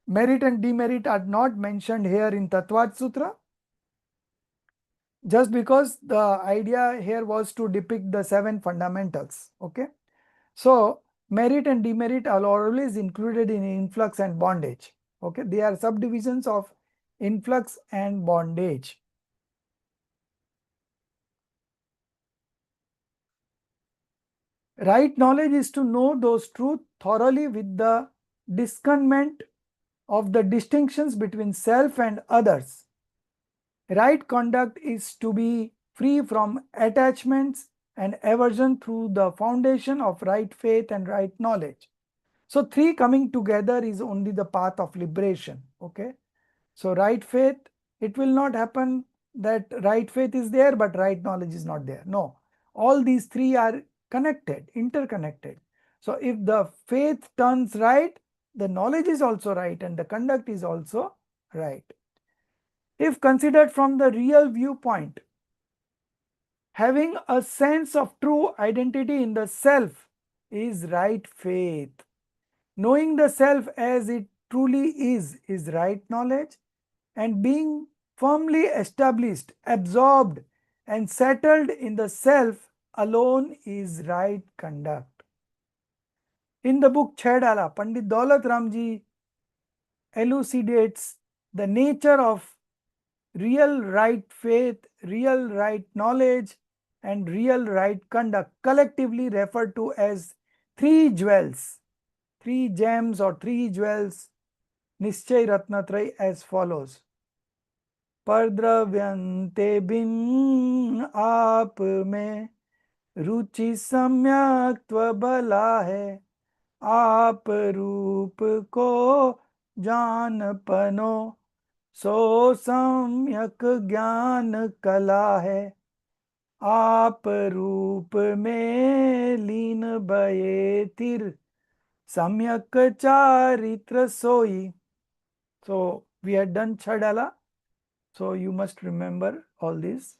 Merit and demerit are not mentioned here in Tattvad Sutra, just because the idea here was to depict the 7 fundamentals. Okay, so merit and demerit are always included in influx and bondage. Okay, they are subdivisions of influx and bondage. Right knowledge is to know those truths thoroughly with the discernment of the distinctions between self and others. Right conduct is to be free from attachments and aversion through the foundation of right faith and right knowledge. So 3 coming together is only the path of liberation. Okay, so right faith, it will not happen that right faith is there but right knowledge is not there. No, all these 3 are connected, interconnected. So if the faith turns right, the knowledge is also right and the conduct is also right. If considered from the real viewpoint, having a sense of true identity in the self is right faith. Knowing the self as it truly is right knowledge, and being firmly established, absorbed, and settled in the self alone is right conduct. In the book Ch1, Pandit Daulat Ramji elucidates the nature of real right faith, real right knowledge, and real right conduct, collectively referred to as three jewels, three gems or three jewels, Nischay Ratnatray, as follows. परद्रव्यन्ते बिन आप में रुचि सम्यक त्वबला है, आप रूप को जान पनो सो सम्यक ज्ञान कला है, आप रूप में लीन भये तिर सम्यक चारित्र सोई. So we had done Chadala. So you must remember all this.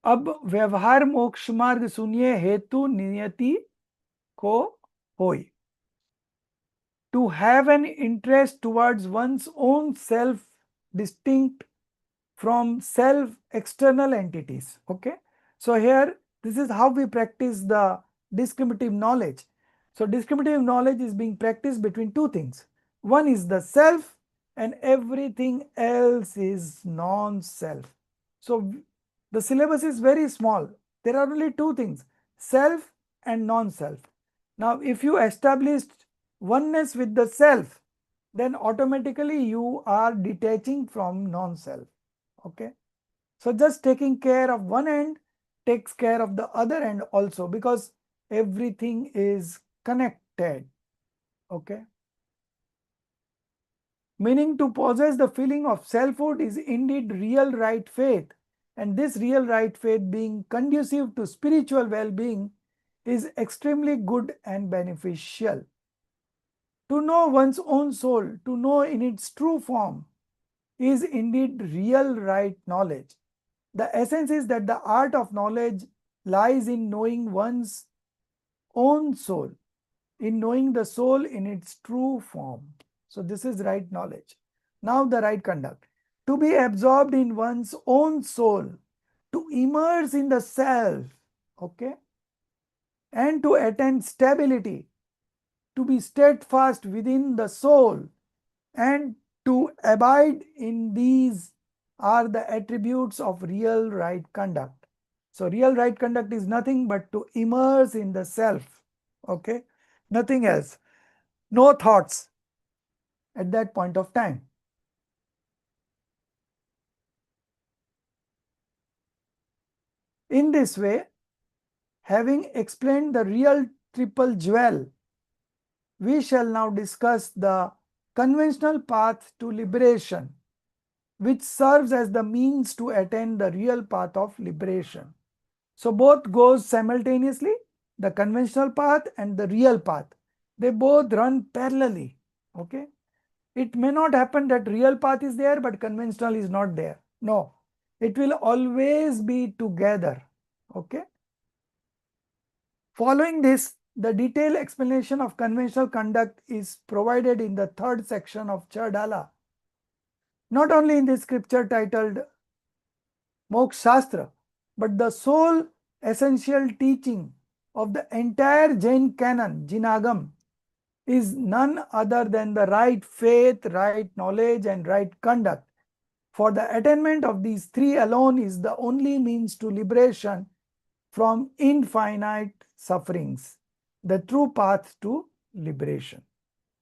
अब व्यवहार मोक्ष मार्ग सुनिए हेतु नियति को होई. To have an interest towards one's own self distinct from self external entities. Okay. So here this is how we practice the discriminative knowledge. So discriminative knowledge is being practiced between two things. One is the self and everything else is non-self. So the syllabus is very small. There are only two things, self and non-self. Now if you established oneness with the self, then automatically you are detaching from non-self. Okay. So just taking care of one end takes care of the other end also, because everything is connected. Okay. Meaning, to possess the feeling of selfhood is indeed real right faith, and this real right faith, being conducive to spiritual well-being, is extremely good and beneficial. To know one's own soul, to know in its true form, is indeed real right knowledge. The essence is that the art of knowledge lies in knowing one's own soul, in knowing the soul in its true form. So this is right knowledge. Now the right conduct. To be absorbed in one's own soul, to immerse in the self, okay, and to attain stability, to be steadfast within the soul, and to abide in these are the attributes of real right conduct. So real right conduct is nothing but to immerse in the self, okay, nothing else, no thoughts at that point of time. In this way, having explained the real triple jewel, we shall now discuss the conventional path to liberation, which serves as the means to attain the real path of liberation. So both goes simultaneously, the conventional path and the real path. They both run parallelly. Okay. It may not happen that real path is there but conventional is not there. No, it will always be together. Okay. Following this, the detailed explanation of conventional conduct is provided in the third section of Chadala. Not only in the scripture titled Moksha Shastra, but the sole essential teaching of the entire Jain canon, Jinagam, is none other than the right faith, right knowledge, and right conduct. For the attainment of these three alone is the only means to liberation from infinite sufferings, the true path to liberation.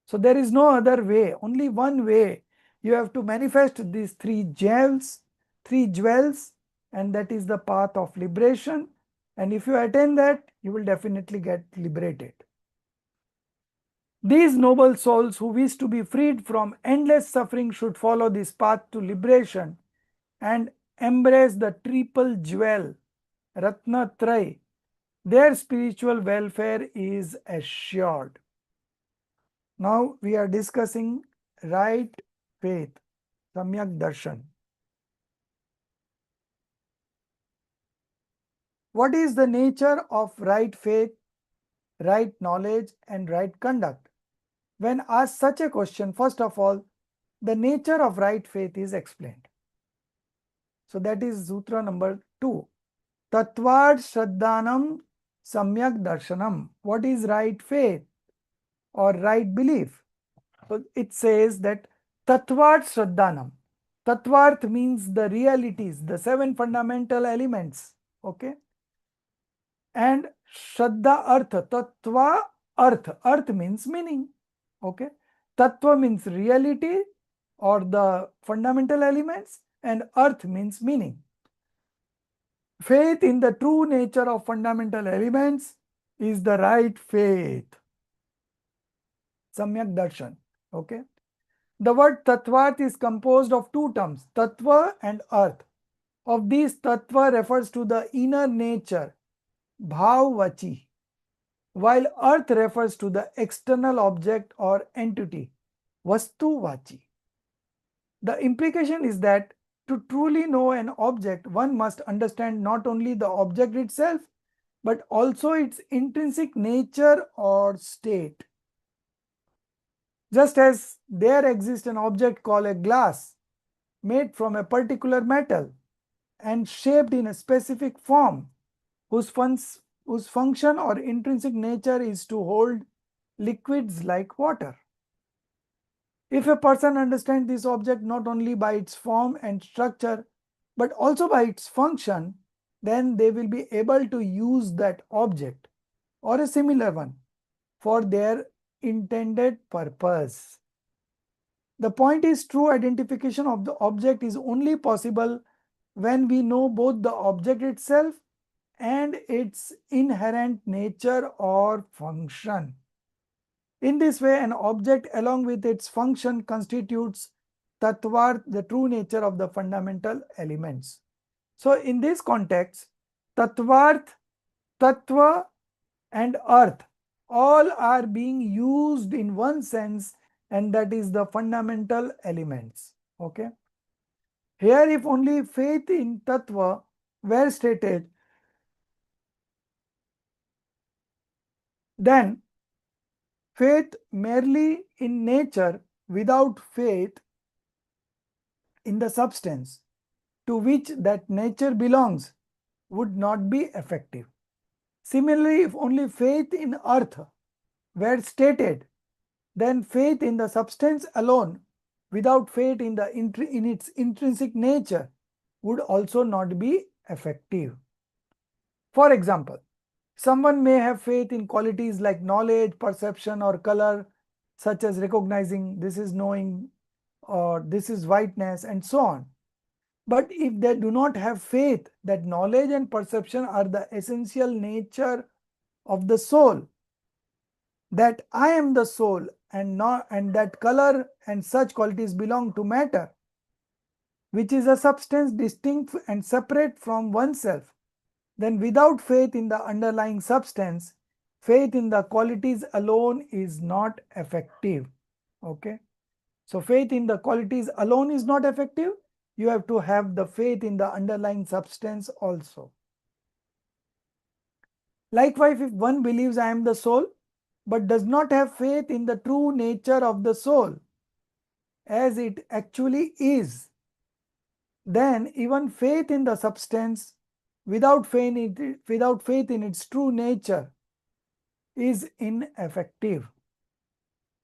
So there is no other way, only one way. You have to manifest these three jewels, and that is the path of liberation. And if you attain that, you will definitely get liberated. These noble souls who wish to be freed from endless suffering should follow this path to liberation and embrace the triple jewel, Ratnatraya. Their spiritual welfare is assured. Now we are discussing right faith, Samyak Darshan. What is the nature of right faith, right knowledge, and right conduct? When asked such a question, first of all, the nature of right faith is explained. So that is Sutra number 2. Tatvad Shraddhanam Samyak Darshanam. What is right faith or right belief? So it says that Tatvad Shraddhanam. Tatvarth means the realities, the 7 fundamental elements. Okay. And Shraddha Artha. Tattva Arth. Arth means meaning. Okay. Tattva means reality or the fundamental elements, and Arth means meaning. Faith in the true nature of fundamental elements is the right faith. Samyak Darshan. Okay. The word Tattvarth is composed of 2 terms, Tattva and Arth. Of these, Tattva refers to the inner nature, Bhavvachi, while Arth refers to the external object or entity, Vastuvachi. The implication is that to truly know an object, one must understand not only the object itself, but also its intrinsic nature or state. Just as there exists an object called a glass, made from a particular metal and shaped in a specific form, whose function or intrinsic nature is to hold liquids like water. If a person understands this object not only by its form and structure, but also by its function, then they will be able to use that object or a similar one for their intended purpose. The point is, true identification of the object is only possible when we know both the object itself and its inherent nature or function. In this way, an object along with its function constitutes Tattvarth, the true nature of the fundamental elements. So in this context, Tattvarth, Tattva and Arth all are being used in one sense, and that is the fundamental elements. Okay. Here, if only faith in Tattva were stated, then faith merely in nature without faith in the substance to which that nature belongs would not be effective. Similarly, if only faith in earth were stated, then faith in the substance alone without faith in its intrinsic nature would also not be effective. For example, someone may have faith in qualities like knowledge, perception, or color, such as recognizing this is knowing or this is whiteness, and so on. But if they do not have faith that knowledge and perception are the essential nature of the soul, that I am the soul and that color and such qualities belong to matter, which is a substance distinct and separate from oneself, then without faith in the underlying substance, faith in the qualities alone is not effective. Okay. So faith in the qualities alone is not effective. You have to have the faith in the underlying substance also. Likewise, if one believes I am the soul, but does not have faith in the true nature of the soul as it actually is, then even faith in the substance without faith in its true nature is ineffective.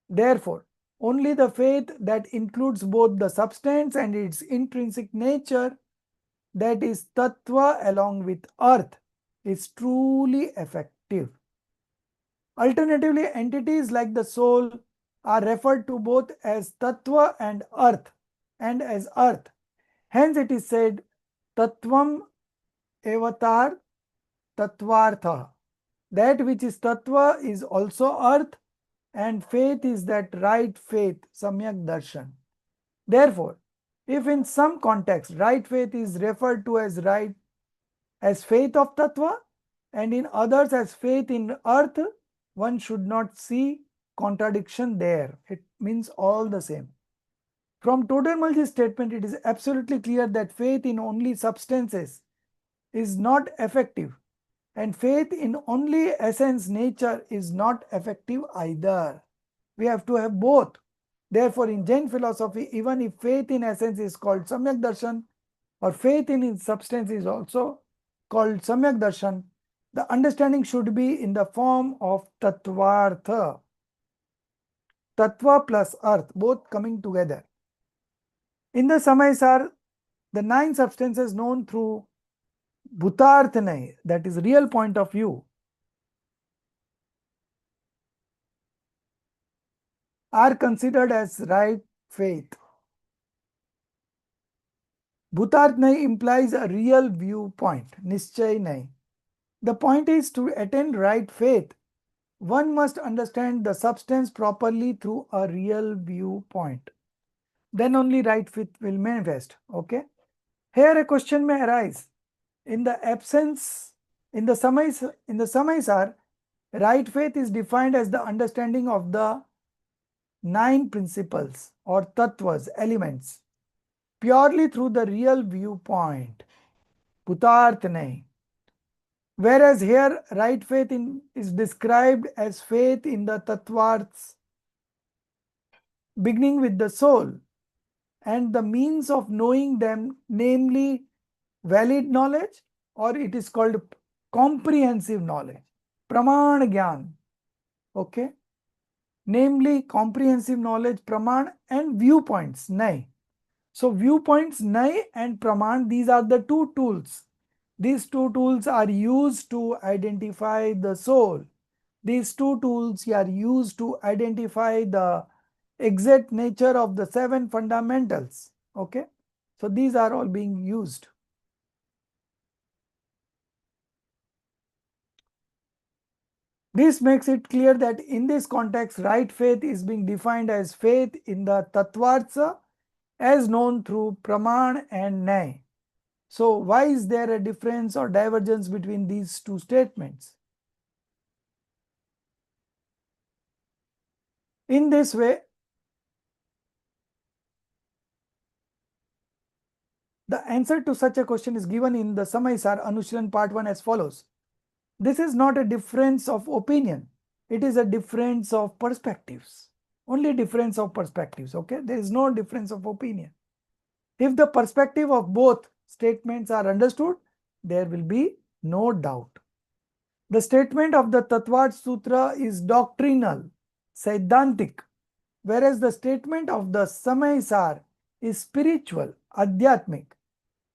Therefore, only the faith that includes both the substance and its intrinsic nature, that is Tattva along with earth, is truly effective. Alternatively, entities like the soul are referred to both as Tattva and as earth. Hence it is said, Tattvam avatar Tattvartha. That which is Tattva is also earth, and faith is that right faith, Samyak Darshan. Therefore, if in some context right faith is referred to as faith of Tattva, and in others as faith in earth, one should not see contradiction there. It means all the same. From Todermalji's statement, it is absolutely clear that faith in only substances is not effective, and faith in only essence nature is not effective either. We have to have both. Therefore, in Jain philosophy, even if faith in essence is called Samyak Darshan, or faith in substance is also called Samyak Darshan, the understanding should be in the form of Tattvartha. Tattva plus earth, both coming together. In the Samaisar, the 9 substances known through Bhutarthanai, that is real point of view, are considered as right faith. Bhutarthanai implies a real viewpoint, Nischay. The point is, to attain right faith, one must understand the substance properly through a real viewpoint. Then only right faith will manifest. Okay. Here a question may arise. In the Samaisar, right faith is defined as the understanding of the 9 principles or tattvas, elements, purely through the real viewpoint, Bhutarthanai. Whereas here, right faith is described as faith in the tattvas, beginning with the soul, and the means of knowing them, namely valid knowledge, or it is called comprehensive knowledge, Praman Gyan. Okay. Namely comprehensive knowledge, Praman, and viewpoints, Nai. So viewpoints, Nai and Praman, these are the 2 tools. These 2 tools are used to identify the soul. These 2 tools are used to identify the exact nature of the 7 fundamentals. Okay. So these are all being used. This makes it clear that in this context, right faith is being defined as faith in the Tattvartha as known through Praman and Nai. So why is there a difference or divergence between these 2 statements? In this way, the answer to such a question is given in the Samaisar Anushran part 1 as follows. This is not a difference of opinion. It is a difference of perspectives. Only difference of perspectives. Okay. There is no difference of opinion. If the perspective of both statements are understood, there will be no doubt. The statement of the Tattva Sutra is doctrinal, Siddhantic, whereas the statement of the Samaisar is spiritual, Adhyatmic.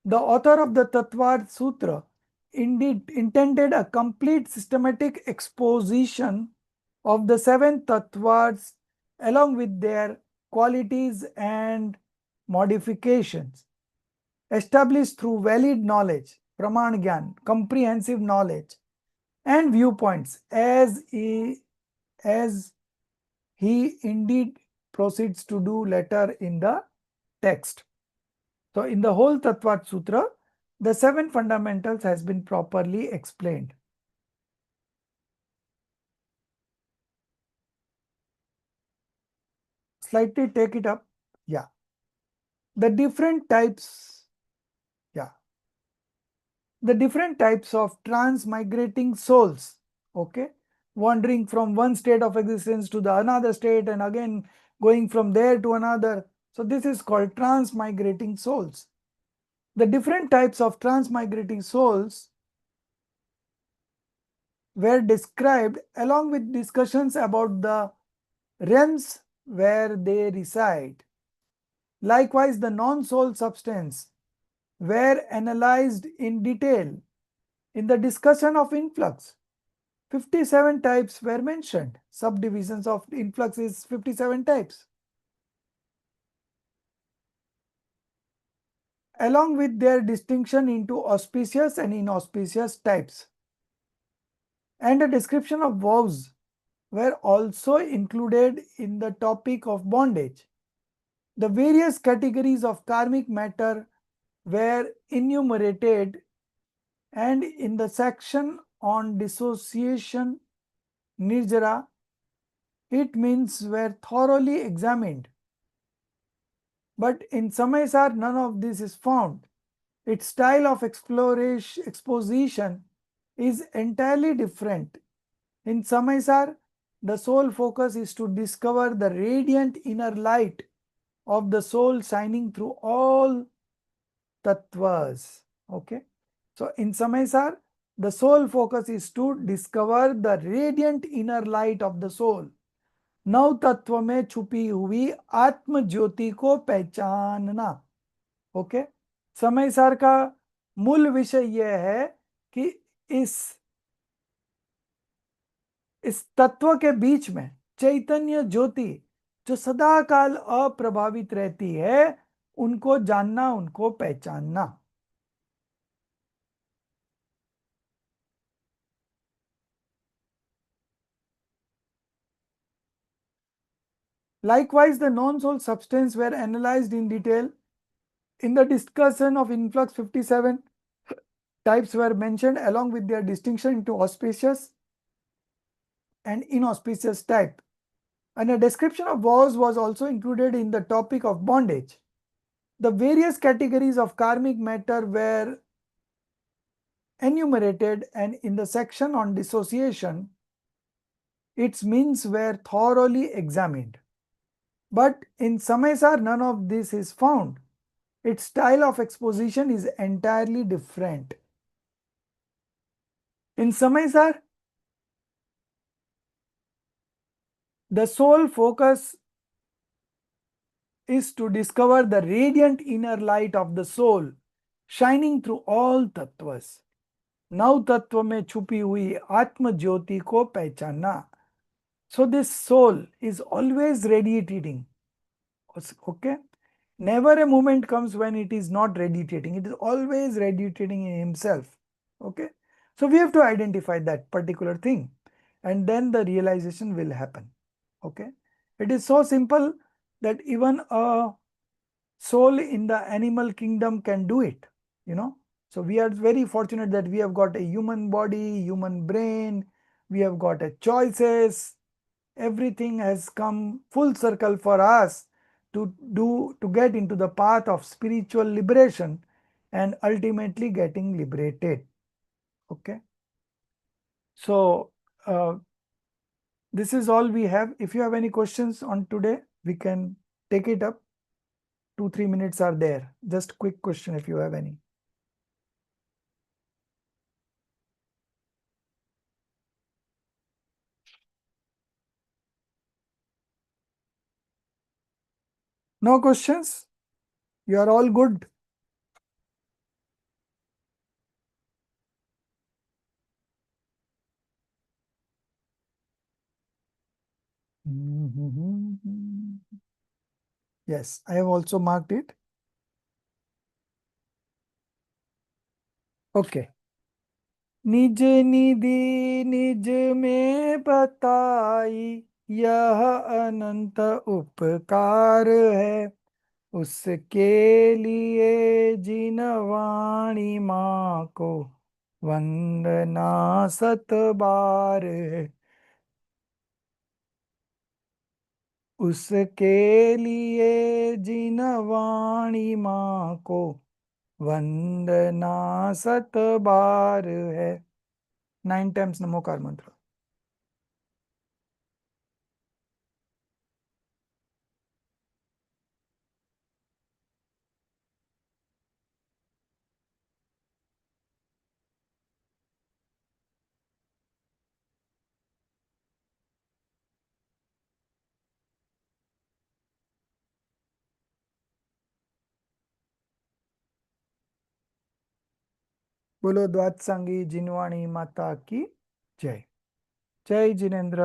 The author of the Tattva Sutra indeed intended a complete systematic exposition of the 7 tattvas along with their qualities and modifications, established through valid knowledge, Praman Gyan, comprehensive knowledge, and viewpoints, as he indeed proceeds to do later in the text. So in the whole Tattva Sutra, the 7 fundamentals has been properly explained. Slightly take it up. Yeah. The different types. Yeah. The different types of transmigrating souls. Okay. Wandering from one state of existence to the another state and again going from there to another. So this is called transmigrating souls. The different types of transmigrating souls were described along with discussions about the realms where they reside. Likewise, the non-soul substance were analyzed in detail in the discussion of influx. 57 types were mentioned. Subdivisions of influx is 57 types. Along with their distinction into auspicious and inauspicious types. And a description of vows were also included in the topic of bondage. The various categories of karmic matter were enumerated, and in the section on dissociation, nirjara, it means were thoroughly examined. But in Samaisar, none of this is found. Its style of exposition is entirely different. In Samaisar, the sole focus is to discover the radiant inner light of the soul shining through all tattvas. Okay. So in Samaisar, the sole focus is to discover the radiant inner light of the soul. नव तत्व में छुपी हुई आत्म ज्योति को पहचानना. Okay. Samaysar का मूल विषय यह है कि इस तत्व के बीच में चैतन्य ज्योति जो सदा काल अप्रभावित रहती है, उनको जानना, उनको पहचानना. Likewise, the non-soul substance were analyzed in detail. In the discussion of influx, 57 types were mentioned along with their distinction into auspicious and inauspicious type. And a description of vows was also included in the topic of bondage. The various categories of karmic matter were enumerated, and in the section on dissociation, its means were thoroughly examined. But in Samaisar, none of this is found. Its style of exposition is entirely different. In Samaisar, the sole focus is to discover the radiant inner light of the soul shining through all tattvas. नव तत्व में छुपी हुई आत्म ज्योति को पहचानना. So this soul is always radiating. Okay. Never a moment comes when it is not radiating. It is always radiating in himself. Okay. So we have to identify that particular thing, and then the realization will happen. Okay. It is so simple that even a soul in the animal kingdom can do it, you know. So we are very fortunate that we have got a human body, human brain, we have got a choices. Everything has come full circle for us to get into the path of spiritual liberation and ultimately getting liberated. Okay. So this is all we have. If you have any questions on today, we can take it up. 2-3 minutes are there. Just quick question if you have any. No questions? You are all good? Yes, I have also marked it. Okay. निज निधि निज में बताई यह अनंत उपकार है, उसके लिए जिन वाणी माँ को वंदना सत बार है, उसके लिए जिन वाणी माँ को वंदना सत बार है. 9 times नमोकार मंत्र. बोलो द्वादशांगी जिनवाणी माता की जय. जय जिनेन्द्र.